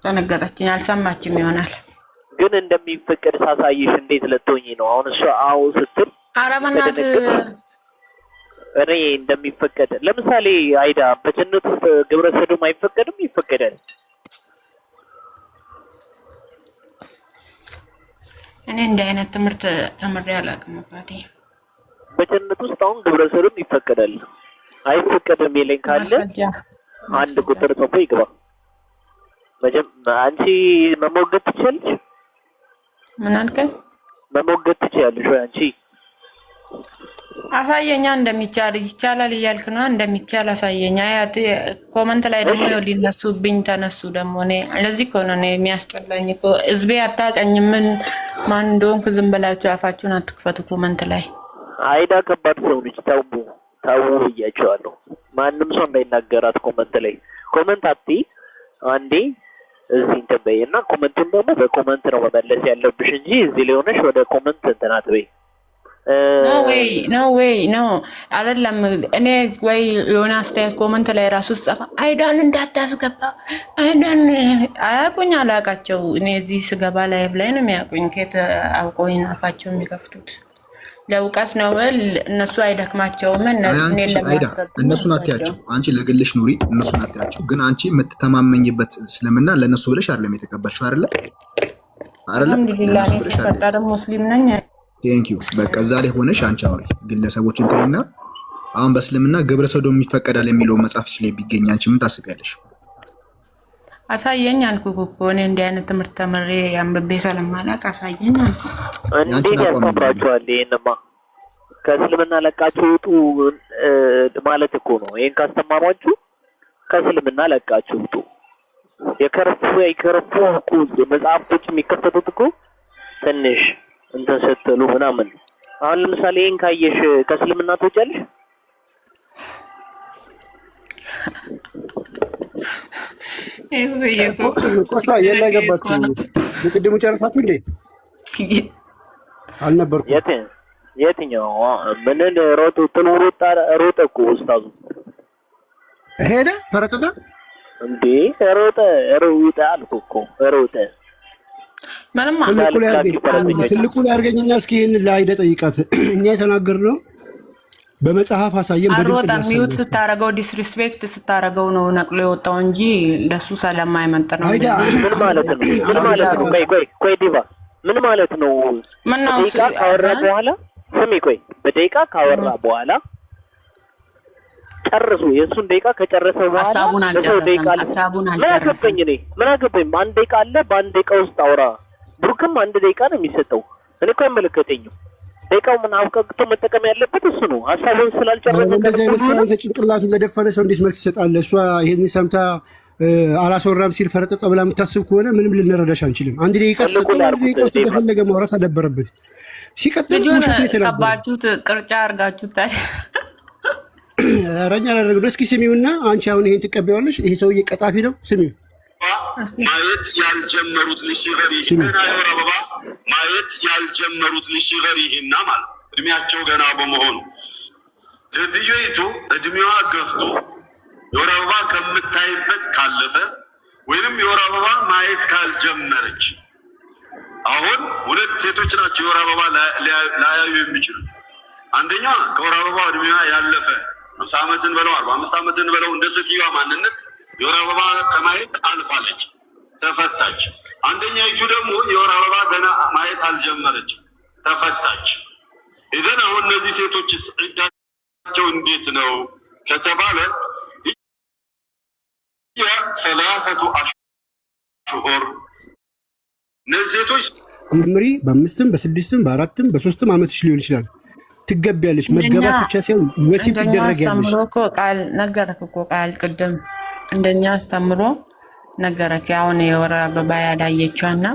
ተነገጠችኝ። አልሰማችም ይሆናል ግን እንደሚፈቀድ ሳሳይሽ እንዴት ልትሆኚ ነው አሁን? እሷ አው ስትል አረ በእናትህ እኔ እንደሚፈቀድ ለምሳሌ አይዳ በጀነት ውስጥ ግብረ ሰዶም አይፈቀድም? ይፈቀዳል። እኔ እንዲህ አይነት ትምህርት ተምሬ አላውቅም አባቴ። በጀነት ውስጥ አሁን ግብረ ሰዶም ይፈቀዳል አይፈቀድም ይለኝ ካለ አንድ ቁጥር ጽፎ ይግባ። አንቺ መሞገት ትችያለሽ? ምን አልከኝ? መሞገት ትችያለሽ ወይ አንቺ? አሳየኛ እንደሚቻል ይቻላል እያልክ ነው። እንደሚቻል አሳየኛ። አያት ኮመንት ላይ ደግሞ ሊነሱብኝ ተነሱ። ደግሞ እኔ ለዚህ እኮ ነው የሚያስጠላኝ እኮ ህዝቤ አታውቀኝም። ምን ማን እንደሆንክ ዝም ብላችሁ አፋችሁን አትክፈቱ ኮመንት ላይ። አይዳ ከባድ ሰው ነች። ታው ብያቸዋለሁ። ማንም ሰው እንዳይናገራት ኮመንት ላይ። ኮመንት አትይ አንዴ እዚህ እንትን በይ እና ኮመንቱን ደግሞ በኮመንት ነው መመለስ ያለብሽ እንጂ እዚህ ላይ ሆነሽ ወደ ኮመንት እንትን አትበይ። ኖ ዌይ አይደለም። እኔ ወይ የሆነ አስተያየት ኮመንት ላይ ራሱ ጽፋ አይዳን እንዳታስገባ አይዳን አያውቁኝ አላውቃቸው። እኔ እዚህ ስገባ ላይቭ ላይ ነው የሚያውቁኝ። ከየት አውቀውኝ አፋቸው የሚከፍቱት? ለእውቀት ነው እነሱ አይደክማቸውም። እነሱን አትያቸው። አንቺ ለግልሽ ኑሪ፣ እነሱን አትያቸው። ግን አንቺ የምትተማመኝበት እስልምና ለእነሱ ብለሽ አይደለም የተቀበልሽው አይደለ? አልሐምዱሊላህ እኔ ስፈጠር ሙስሊም ነኝ። ቴንክ ዩ። በቃ እዛ ላይ ሆነሽ አንቺ አውሪ ግለሰቦችን እንትና አሁን በእስልምና ግብረ ሰዶም ይፈቀዳል የሚለው መጽሐፍሽ ላይ ቢገኝ አንቺ ምን ታስቢያለሽ? አሳየኝ አልኩህ እኮ እኔ እንዲህ አይነት ትምህርት ተምሬ አንብቤ ስለማላውቅ አሳየኝ አልኩህ። እንዴት ያስተምራችኋል? ይሄንማ ከእስልምና ለቃችሁ ውጡ ማለት እኮ ነው። ይሄን ካስተማሯችሁ ከእስልምና ለቃችሁ ውጡ። የከረፉ እኮ መጽሐፍቶች የሚከፈቱት እኮ ትንሽ እንትን ስትሉ ምናምን። አሁን ለምሳሌ ይሄን ካየሽ ከእስልምና ትወጫለሽ? ቆጣ የላገባችሁ የቅድሙ ጨረሳችሁ እንዴ? አልነበርኩም። የትኛው ምንን ሮጥ ሮጠ እኮ ኡስታዙ ሄደ ፈረጠጠ እንዴ? ሮጠ አልኩ እኮ ሮጠ። ምንም ትልቁ ላይ አድርገኝና እስኪ ይሄን ለአይደ ጠይቃት። እኛ የተናገርነው በመጽሐፍ አሳየን። በጣም ሚውት ስታረገው ዲስሪስፔክት ስታረገው ነው ነቅሎ የወጣው እንጂ ለሱ ሰላም አይመጣ ነው። ምን ማለት ነው? ቆይ ዲቫ ምን ማለት ነው? በደቂቃ ካወራ በኋላ ስሚ፣ ቆይ በደቂቃ ካወራ በኋላ ጨርሱ። የእሱን ደቂቃ ከጨረሰ በኋላ ሀሳቡን አልጨረሰም። ምን አገባኝ? አንድ ደቂቃ አለ። በአንድ ደቂቃ ውስጥ አውራ። ብሩክም አንድ ደቂቃ ነው የሚሰጠው። እኔ እኮ አይመለከተኝም። ደቂቃው ምን አውቀቅቶ መጠቀም ያለበት እሱ ነው። ሀሳቡን ስላልጨረሰ እንደዚህ አይነት ሰው አንተ ጭንቅላቱን ለደፈረ ሰው እንዴት መልስ ትሰጣለህ? እሷ ይሄን ሰምታ አላስወራም ሲል ፈረጠጠ ብላ የምታስብ ከሆነ ምንም ልንረዳሽ አንችልም። አንድ ደቂቃ ውስጥ እንደፈለገ ማውራት አልነበረበት። ሲቀጥል ከባችሁት ቅርጫ አድርጋችሁት ረኛ ላደረግነው። እስኪ ስሚውና አንቺ አሁን ይሄን ትቀበያለሽ? ይሄ ሰውዬ ቀጣፊ ነው። ስሚው። ማየት ያልጀመሩት ሊሲገሪህና የወር አበባ ማየት ያልጀመሩት ሊሲገሪህና ማለት እድሜያቸው ገና በመሆኑ ሴትዮይቱ እድሜዋ ገፍቶ የወር አበባ ከምታይበት ካለፈ ወይንም የወር አበባ ማየት ካልጀመረች፣ አሁን ሁለት ሴቶች ናቸው የወር አበባ ላያዩ የሚችሉ። አንደኛዋ ከወር አበባ እድሜዋ ያለፈ 50 ዓመትን በለው 45 ዓመትን በለው እንደ ሴትዮዋ ማንነት የወር አበባ ከማየት አልፋለች፣ ተፈታች። አንደኛይቱ ደግሞ የወር አበባ ገና ማየት አልጀመረች፣ ተፈታች። ኢዘን አሁን እነዚህ ሴቶችስ ዒዳቸው እንዴት ነው ከተባለ ሰላሰቱ ሽሁር ነዘቶች ምሪ በ5ም በ6ም በ4ም በ3ም ዓመትሽ ሊሆን ይችላል ትገቢያለሽ መገባት ብቻ ሳይሆን ወሲብ ትደረጊያለሽ አስተምሮ እኮ ቃል ነገረክ እኮ ቃል ቅድም እንደኛ አስተምሮ ነገረክ አሁን የወር አበባ ያላየችውና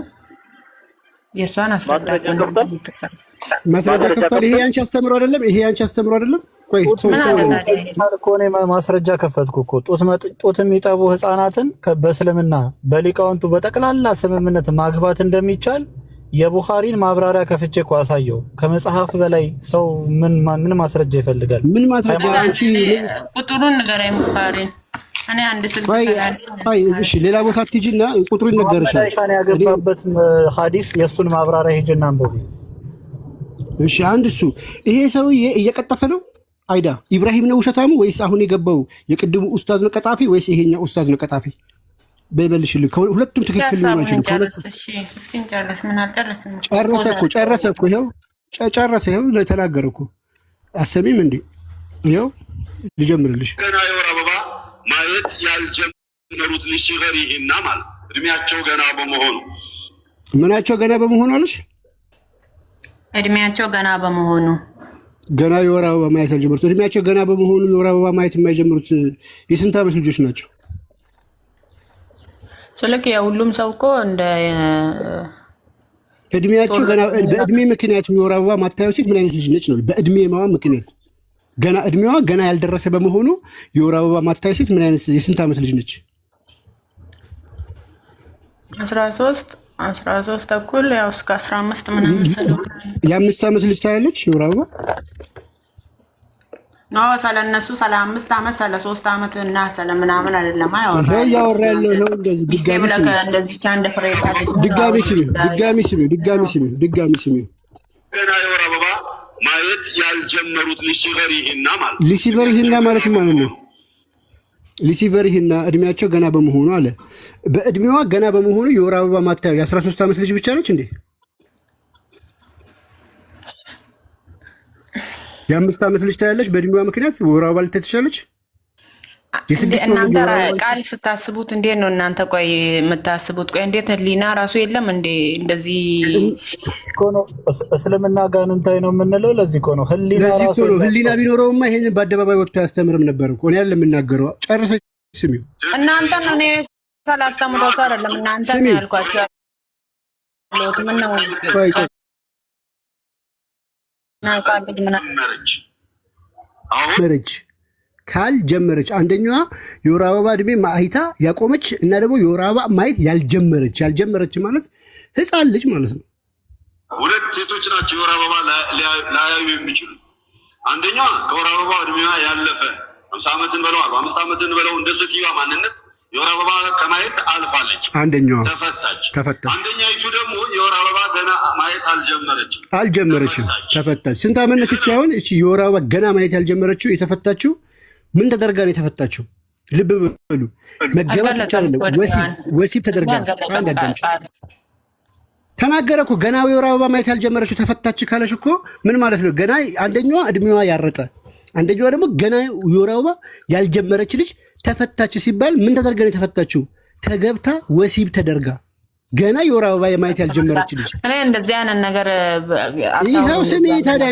የሷን አስረዳት ነው ማስረጃ ከፈለ ይሄ አንቺ አስተምሮ አይደለም ይሄ አንቺ አስተምሮ አይደለም ቆይ ኮኔ ማስረጃ ከፈትኩ እኮ ጦት የሚጠቡ ህፃናትን በእስልምና በሊቃውንቱ በጠቅላላ ስምምነት ማግባት እንደሚቻል የቡኻሪን ማብራሪያ ከፍቼ እኮ አሳየው ከመጽሐፍ በላይ ሰው ምን ማስረጃ ይፈልጋል ምን ማስረጃ አንቺ ቁጥሩን ንገረኝ ቡኻሪን እኔ አንድ ስልክ አይ እሺ ሌላ ቦታ ትጂና ቁጥሩን ነገርሻል ሻን ያገባበት ሐዲስ የሱን ማብራሪያ ሄጅና አንብቢ እሺ አንድ እሱ ይሄ ሰውዬ እየቀጠፈ ነው አይዳ ኢብራሂም ነው ውሸታሙ ወይስ አሁን የገባው የቅድሙ ኡስታዝ ነው ቀጣፊ ወይስ ይሄኛው ኡስታዝ ነው ቀጣፊ በይበልሽልኝ ሁለቱም ትክክል ነው ማለት ነው እሺ እስኪ እንጨርስ ምን አልጨረስንም ጨረሰ እኮ ይሄው ጨረሰ ይሄው ለተናገረ እኮ አሰሚም እንዴ ይሄው ልጀምርልሽ ገና የወር አበባ ማየት ያልጀመሩት ለሽገሪህና ማለት እድሜያቸው ገና በመሆኑ ምናቸው ገና በመሆኑ አለሽ እድሜያቸው ገና በመሆኑ ገና የወር አበባ ማየት ያልጀመሩት እድሜያቸው ገና በመሆኑ የወር አበባ ማየት የማይጀምሩት የስንት ዓመት ልጆች ናቸው ስለዚህ የሁሉም ሰው እኮ እንደ እድሜያቸው ገና በእድሜ ምክንያት የወር አበባ ማታየው ሴት ምን አይነት ልጅ ነች ነው በእድሜዋ ምክንያት ገና እድሜዋ ገና ያልደረሰ በመሆኑ የወር አበባ ማታየው ሴት ምን አይነት የስንት ዓመት ልጅ ነች 13 ተኩል ያው እስከ 15 ምናምን ሰለው የ5 ዓመት ልጅ ታያለች የወር አበባ ነው ስለነሱ 35 ዓመት 3 ዓመት እና ስለምናምን አይደለም ያወራ ያለው ነው እንደዚህ እንደዚህ ቻንደ ፍሬ ድጋሚ ስሚ ገና የወር አበባ ማየት ያልጀመሩት ለሽገሪህና ማለት ነው ሊሲቨሪህና እድሜያቸው ገና በመሆኑ አለ በእድሜዋ ገና በመሆኑ የወር አበባ ማታየው የ13 ዓመት ልጅ ብቻ ነች እንዴ የ5 ዓመት ልጅ ታያለች በእድሜዋ ምክንያት ወር አበባ ልታይ ትችላለች እናንተ ቃል ስታስቡት እንዴት ነው እናንተ ቆይ የምታስቡት ቆይ እንዴት ህሊና ራሱ የለም እንዴ እንደዚህ ኮኖ እስልምና ጋንንታይ ነው የምንለው ለዚህ ኮኖ ህሊና ቢኖረውማ ይሄን በአደባባይ ወጥቶ ያስተምርም ነበር እኮ ነው ያለ የምናገረው ጨርሰሽ ስሚው እናንተ ነው እኔ ሳላስተምሮት አይደለም እናንተ ነው ያልኳችሁ ሎት ምን ነው ናሳብድ መረጅ ካል ጀመረች አንደኛዋ የወር አበባ እድሜ ማይታ ያቆመች እና ደግሞ የወር አበባ ማየት ያልጀመረች ማለት ህፃን ልጅ ማለት ነው ሁለት ሴቶች ናቸው የወር አበባ ላያዩ የሚችሉ አንደኛዋ ከወር አበባ እድሜዋ ያለፈ 50 ዓመትን በለው 45 ዓመትን በለው እንደ ሴትዮዋ ማንነት የወር አበባ ከማየት አልፋለች አንደኛዋ ተፈታች አንደኛይቱ ደግሞ የወር አበባ ገና ማየት አልጀመረችም ተፈታች ስንት ዓመት ነች አሁን እቺ የወር አበባ ገና ማየት ያልጀመረችው የተፈታችው ምን ተደርጋ ነው የተፈታችው ልብ በሉ መገባት ብቻ አይደለም ወሲብ ተደርጋ አንድ አዳምጪ ተናገረ እኮ ገና የወር አበባ ማየት ያልጀመረችው ተፈታች ካለሽ እኮ ምን ማለት ነው ገና አንደኛዋ እድሜዋ ያረጠ አንደኛዋ ደግሞ ገና የወር አበባ ያልጀመረች ልጅ ተፈታች ሲባል ምን ተደርጋ ነው የተፈታችው ተገብታ ወሲብ ተደርጋ ገና የወር አበባ ማየት ያልጀመረች ልጅ እኔ እንደዚህ አይነት ነገር ይሄው ስሚ ታዲያ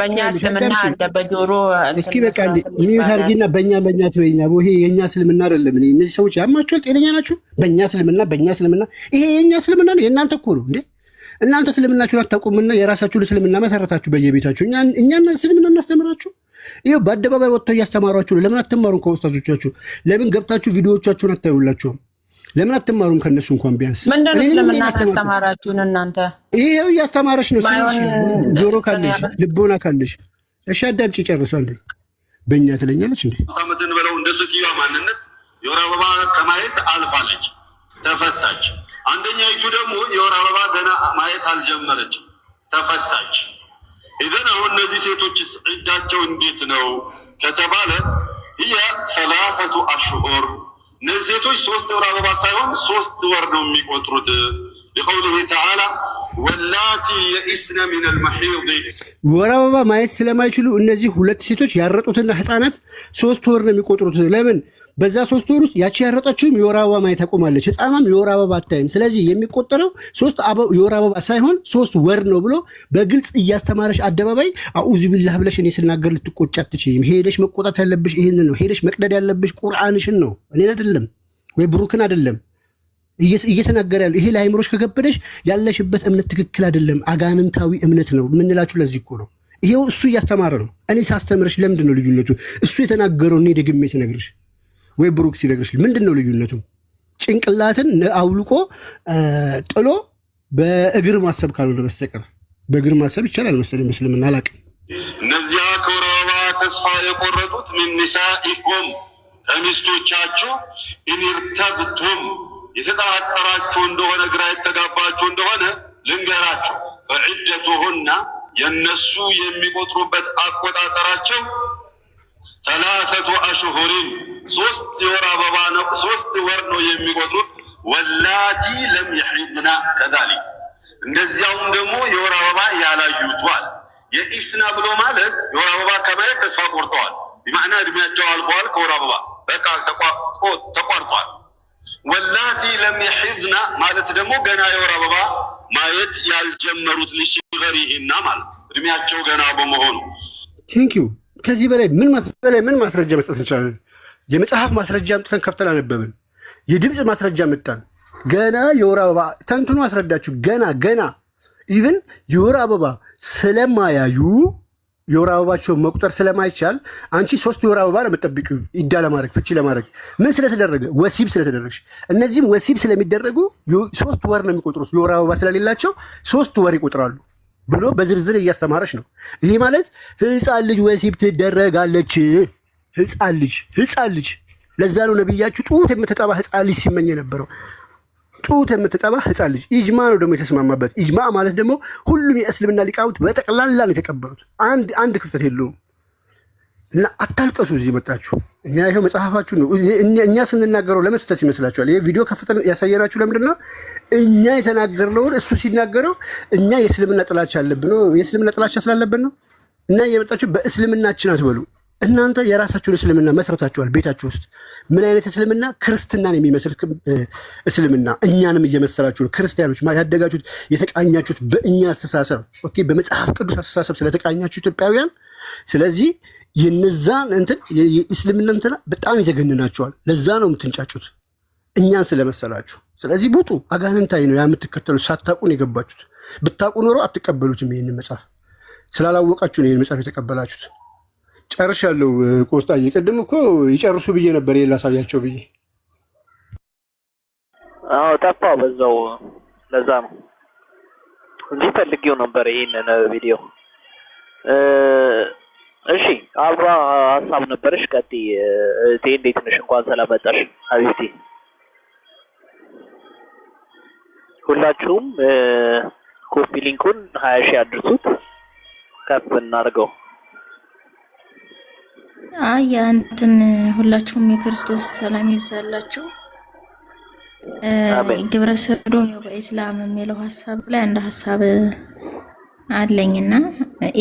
በእኛ እስልምና በጆሮ እስኪ በቃ ሚዩት አድርጊና በእኛ ትበይኛ ይሄ የኛ እስልምና አይደለም እነዚህ ሰዎች ያማቸዋል ጤነኛ ናችሁ በእኛ እስልምና ይሄ የኛ እስልምና ነው የእናንተ እኮ ነው እንዴ እናንተ እስልምናችሁን አታውቁምና የራሳችሁን እስልምና መሰረታችሁ በየቤታችሁ እኛና እስልምና እናስተምራችሁ ይሄው በአደባባይ ወጥተው እያስተማሯችሁ ለምን አትማሩም ከኡስታዞቻችሁ ለምን ገብታችሁ ቪዲዮዎቻችሁን አታዩላችሁም ለምን አትማሩም ከነሱ እንኳን ቢያንስ ምንድነው ስለምን አስተማራችሁን እናንተ ይሄው እያስተማረሽ ነው ጆሮ ካለሽ ልቦና ካለሽ እሺ አዳምጪ ጨርሱ አንዴ በእኛ ትለኛለች እንዴ አመትን በለው እንደ ሴትዮዋ ማንነት የወር አበባ ከማየት አልፋለች ተፈታች አንደኛይቱ ደግሞ የወር አበባ ገና ማየት አልጀመረችም ተፈታች ኢዘን አሁን እነዚህ ሴቶችስ ዕዳቸው እንዴት ነው ከተባለ هي 3 أشهر እነዚህ ሴቶች 3 ወር አበባ ሳይሆን 3 ወር ነው የሚቆጥሩት لقوله تعالى واللاتي يئسن من المحيض ወር አበባ ማየት ስለማይችሉ እነዚህ ሁለት ሴቶች ያረጡትና ህፃናት 3 ወር ነው የሚቆጥሩት ለምን በዛ 3 ወር ውስጥ ያቺ ያረጠችውም የወር አበባ ማየት ታቆማለች፣ ህፃኗም የወር አበባ አታይም። ስለዚህ የሚቆጠረው 3 የወር አበባ ሳይሆን 3 ወር ነው ብሎ በግልጽ እያስተማረሽ አደባባይ አኡዙ ቢላህ ብለሽ እኔ ስናገር ልትቆጪ አትችይም። ሄደሽ መቆጣት ያለብሽ ይሄንን ነው። ሄደሽ መቅደድ ያለብሽ ቁርአንሽን ነው፣ እኔን አይደለም ወይ ብሩክን አይደለም እየተናገረ ያለው። ይሄ ለአይምሮሽ ከከበደሽ ያለሽበት እምነት ትክክል አይደለም፣ አጋንንታዊ እምነት ነው የምንላችሁ ለዚህ እኮ ነው። ይሄው እሱ እያስተማረ ነው። እኔ ሳስተምርሽ ለምንድን ነው ልዩነቱ? እሱ የተናገረው እኔ ደግሜ ስነግርሽ ወይ ብሩክ ሲነግርሽ ምንድን ነው ልዩነቱ? ጭንቅላትን አውልቆ ጥሎ በእግር ማሰብ ካልሆነ በስተቀር በእግር ማሰብ ይቻላል መሰለኝ መስልምና አላውቅም። እነዚያ ከወር አበባ ተስፋ የቆረጡት ሚን ኒሳኢኩም ከሚስቶቻችሁ ኢንርተብቱም የተጠራጠራችሁ እንደሆነ ግራ የተጋባችሁ እንደሆነ ልንገራችሁ። ፈዒደቱሁና የነሱ የሚቆጥሩበት አቆጣጠራቸው 3 አሽሁሪን 3 የወር አበባ ነው፣ 3 ወር ነው የሚቆጥሩት። ወላቲ ለም የሒድና ከዛሊክ እንደዚያውም ደግሞ የወር አበባ ያላዩቷል። የኢስና ብሎ ማለት የወር አበባ ከማየት ተስፋ ቆርጠዋል፣ ቢማዕና እድሜያቸው አልፈዋል፣ ከወር አበባ በቃ ተቋርጧል። ወላቲ ለም የሒድና ማለት ደግሞ ገና የወር አበባ ማየት ያልጀመሩት ሊሲገሪሂና ማለት እድሜያቸው ገና በመሆኑ። ቴንኪው። ከዚህ በላይ ምን ማስረጃ መስጠት እንችላለን? የመጽሐፍ ማስረጃ አምጥተን ከፍተን አነበብን። የድምፅ ማስረጃ መጣን። ገና የወር አበባ ተንትኖ አስረዳችሁ። ገና ኢቭን የወር አበባ ስለማያዩ የወር አበባቸውን መቁጠር ስለማይቻል አንቺ 3 የወር አበባ ነው የምትጠብቂው ኢዳ ለማድረግ ፍቺ ለማድረግ ምን ስለተደረገ? ወሲብ ስለተደረግሽ። እነዚህም ወሲብ ስለሚደረጉ 3 ወር ነው የሚቆጥሩት። የወር አበባ ስለሌላቸው 3 ወር ይቆጥራሉ ብሎ በዝርዝር እያስተማረች ነው። ይሄ ማለት ህፃን ልጅ ወሲብ ትደረጋለች። ህፃን ልጅ ለዛ ነው ነብያችሁ ጡት የምትጠባ ህፃን ልጅ ሲመኝ የነበረው። ጡት የምትጠባ ህፃን ልጅ ኢጅማ ነው ደግሞ የተስማማበት። ኢጅማ ማለት ደግሞ ሁሉም የእስልምና ሊቃውንት በጠቅላላ ነው የተቀበሉት። አንድ ክፍተት የለውም። እና አታልቀሱ። እዚህ መጣችሁ እኛ ይሄው መጽሐፋችሁ ነው። እኛ ስንናገረው ለመስጠት ይመስላችኋል? ይሄ ቪዲዮ ከፍተን ያሳየናችሁ ለምንድን ነው? እኛ የተናገርነውን እሱ ሲናገረው እኛ የእስልምና ጥላቻ አለብን ነው። የእስልምና ጥላቻ ስላለብን ነው። እና የመጣችሁ በእስልምናችን አትበሉ። እናንተ የራሳችሁን እስልምና መስረታችኋል ቤታችሁ ውስጥ። ምን አይነት እስልምና? ክርስትናን የሚመስል እስልምና እኛንም እየመሰላችሁ ነው። ክርስቲያኖች ያደጋችሁት የተቃኛችሁት በእኛ አስተሳሰብ፣ ኦኬ፣ በመጽሐፍ ቅዱስ አስተሳሰብ ስለተቃኛችሁ ኢትዮጵያውያን። ስለዚህ የነዛን እንትን የእስልምና እንትን በጣም ይዘገንናቸዋል። ለዛ ነው የምትንጫጩት እኛን ስለመሰላችሁ። ስለዚህ ቡጡ አጋንንታዊ ነው ያ የምትከተሉት። ሳታውቁን የገባችሁት። ብታውቁ ኖሮ አትቀበሉትም። ይህንን መጽሐፍ ስላላወቃችሁ ነው ይህን መጽሐፍ የተቀበላችሁት። ጨርሻለሁ። ቆስጣዬ ቅድም እኮ ይጨርሱ ብዬ ነበር ላሳያቸው ብዬ። አዎ ጠፋው በዛው። ለዛ ነው እንጂ ፈልጌው ነበር ይሄንን ቪዲዮ። እሺ አብራ ሀሳብ ነበርሽ። ቀጥይ እቴ፣ እንዴት ነሽ? እንኳን ሰላም መጣሽ ሀቢብቲ። ሁላችሁም ኮፒ ሊንኩን 20 ሺህ አድርሱት፣ ከፍ እናድርገው። እንትን ሁላችሁም የክርስቶስ ሰላም ይብዛላችሁ። ግብረ ሰዶም በኢስላም የሚለው ሀሳብ ላይ አንድ ሀሳብ አለኝና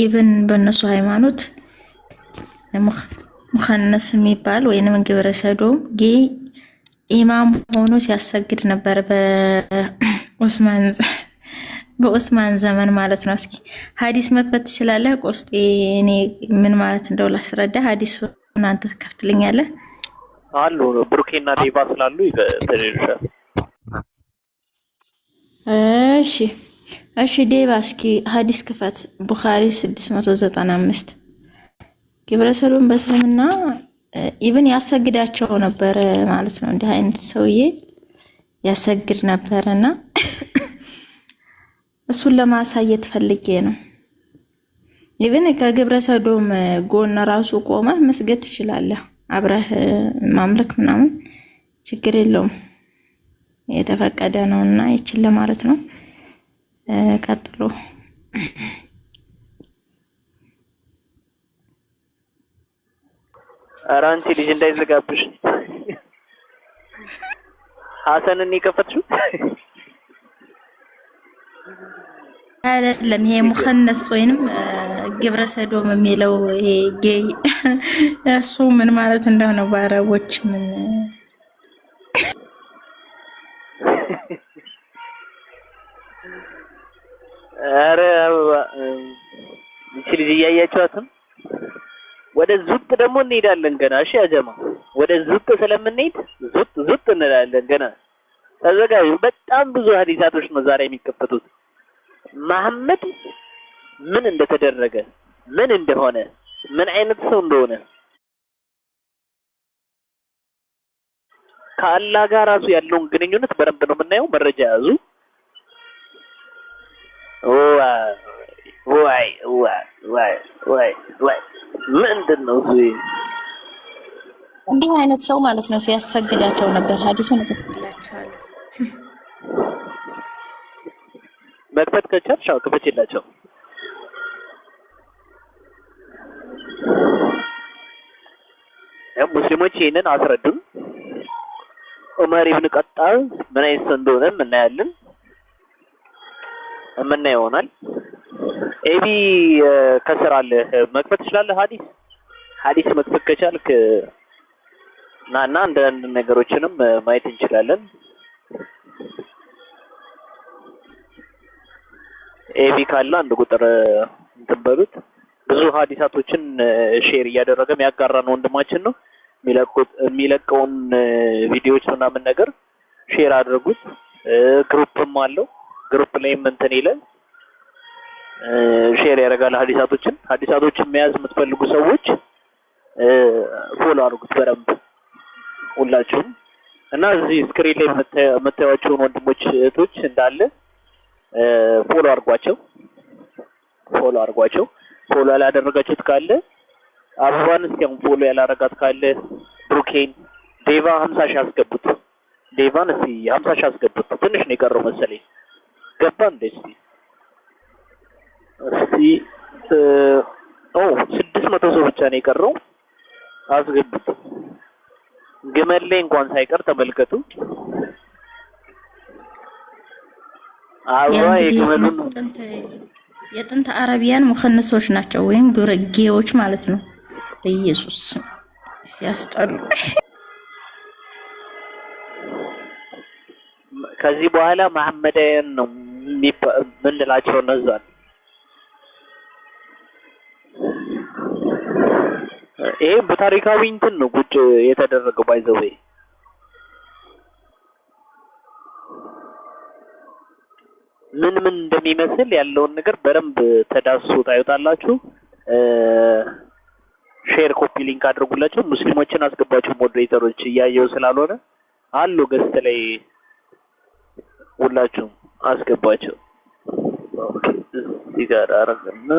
ኢቭን በእነሱ ሃይማኖት ሙኸነፍ የሚባል ወይንም ግብረ ሰዶም ኢማም ሆኖ ሲያሰግድ ነበር በኡስማን ዘመን ማለት ነው። እስኪ ሀዲስ መክፈት ትችላለህ ቆስጤ? እኔ ምን ማለት እንደው ላስረዳ። ሀዲስ እናንተ ትከፍትልኛለህ? አሉ ብሩኬና ዴቫ ስላሉ ይተደርሻል። እሺ ዴቫ እስኪ ሀዲስ ክፈት። ቡኻሪ 695 ግብረ ሰዶም በእስልምና ኢብን ያሰግዳቸው ነበር ማለት ነው። እንዲህ አይነት ሰውዬ ያሰግድ ነበርና እሱን ለማሳየት ፈልጌ ነው። ኢብን ከግብረ ሰዶም ጎን ራሱ ቆመህ መስገድ ትችላለህ። አብረህ ማምለክ ምናምን ችግር የለውም፣ የተፈቀደ ነውና ይችል ለማለት ነው። ቀጥሎ ኧረ አንቺ ልጅ እንዳይዘጋብሽ። ሀሰንን የከፈትሽው አይደለም ይሄ ሙኸነስ ወይንም ግብረ ሰዶም የሚለው ይሄ ጌይ እሱ ምን ማለት እንደሆነ በአረቦች ምን አረ ልጅ እያያችኋትም ወደ ዙጥ ደግሞ እንሄዳለን ገና። እሺ አጀማ ወደ ዙጥ ስለምንሄድ ዙጥ እንላለን ገና። ተዘጋጁ። በጣም ብዙ ሐዲሳቶች ነው ዛሬ የሚከፈቱት። መሐመድ ምን እንደተደረገ ምን እንደሆነ ምን አይነት ሰው እንደሆነ ከአላህ ጋር ራሱ ያለውን ግንኙነት በደንብ ነው የምናየው። መረጃ ያዙ። ዋይ ምንድን ነው እሱ? እንዲህ አይነት ሰው ማለት ነው ሲያሰግዳቸው ነበር። ሐዲሱን እቀጥላቸዋለሁ። መክፈት ከቻልሽ ክፈችላቸው። ሙስሊሞች ይሄንን አስረዱን። ዑመር ኢብኑ ቀጣብ ምን አይነት ሰው እንደሆነ እናያለን፣ የምናየው ይሆናል። ኤቢ ከስር አለ መክፈት ትችላለህ። ሐዲስ መክፈት ከቻልክ ናና አንዳንድ ነገሮችንም ማየት እንችላለን። ኤቢ ካለ አንድ ቁጥር እንትን በሉት። ብዙ ሐዲሳቶችን ሼር እያደረገ የሚያጋራን ወንድማችን ነው። የሚለቀውን ቪዲዮዎች ምናምን ነገር ሼር አድርጉት። ግሩፕም አለው። ግሩፕ ላይም እንትን ይላል ሼር ያደርጋል ሐዲሳቶችን መያዝ የምትፈልጉ ሰዎች ፎሎ አድርጉት በደንብ ሁላችሁም። እና እዚህ ስክሪን ላይ የምታዩዋቸውን ወንድሞች እህቶች እንዳለ ፎሎ አድርጓቸው። ፎሎ ያላደረጋችሁት ካለ አበባን እስኪ አሁን ፎሎ ያላረጋት ካለ ብሩኬን፣ ዴቫ 50 ሺህ አስገቡት። ዴቫን እስኪ 50 ሺህ አስገቡት። ትንሽ ነው የቀረው መሰለኝ። ገባ እንዴ? እስኪ 600 ሰው ብቻ ነው የቀረው። አስገቡት። ግመል ላይ እንኳን ሳይቀር ተመልከቱ። አባ የግመሉን የጥንት አረቢያን ሙኸነሶች ናቸው ወይም ጉረጌዎች ማለት ነው። ኢየሱስ ሲያስጠሉ። ከዚህ በኋላ መሐመዳውያን ነው ምንላቸው እነዛን። ይሄ በታሪካዊ እንትን ነው ቁጭ የተደረገው ባይዘው። ምን እንደሚመስል ያለውን ነገር በደንብ ተዳስሶ ታዩታላችሁ። ሼር ኮፒ ሊንክ አድርጉላቸው። ሙስሊሞችን አስገባቸው። ሞዴሬተሮች እያየው ስላልሆነ አሉ ገስት ላይ ሁላችሁም አስገባቸው። ኦኬ እዚህ ጋር አረጋግጥና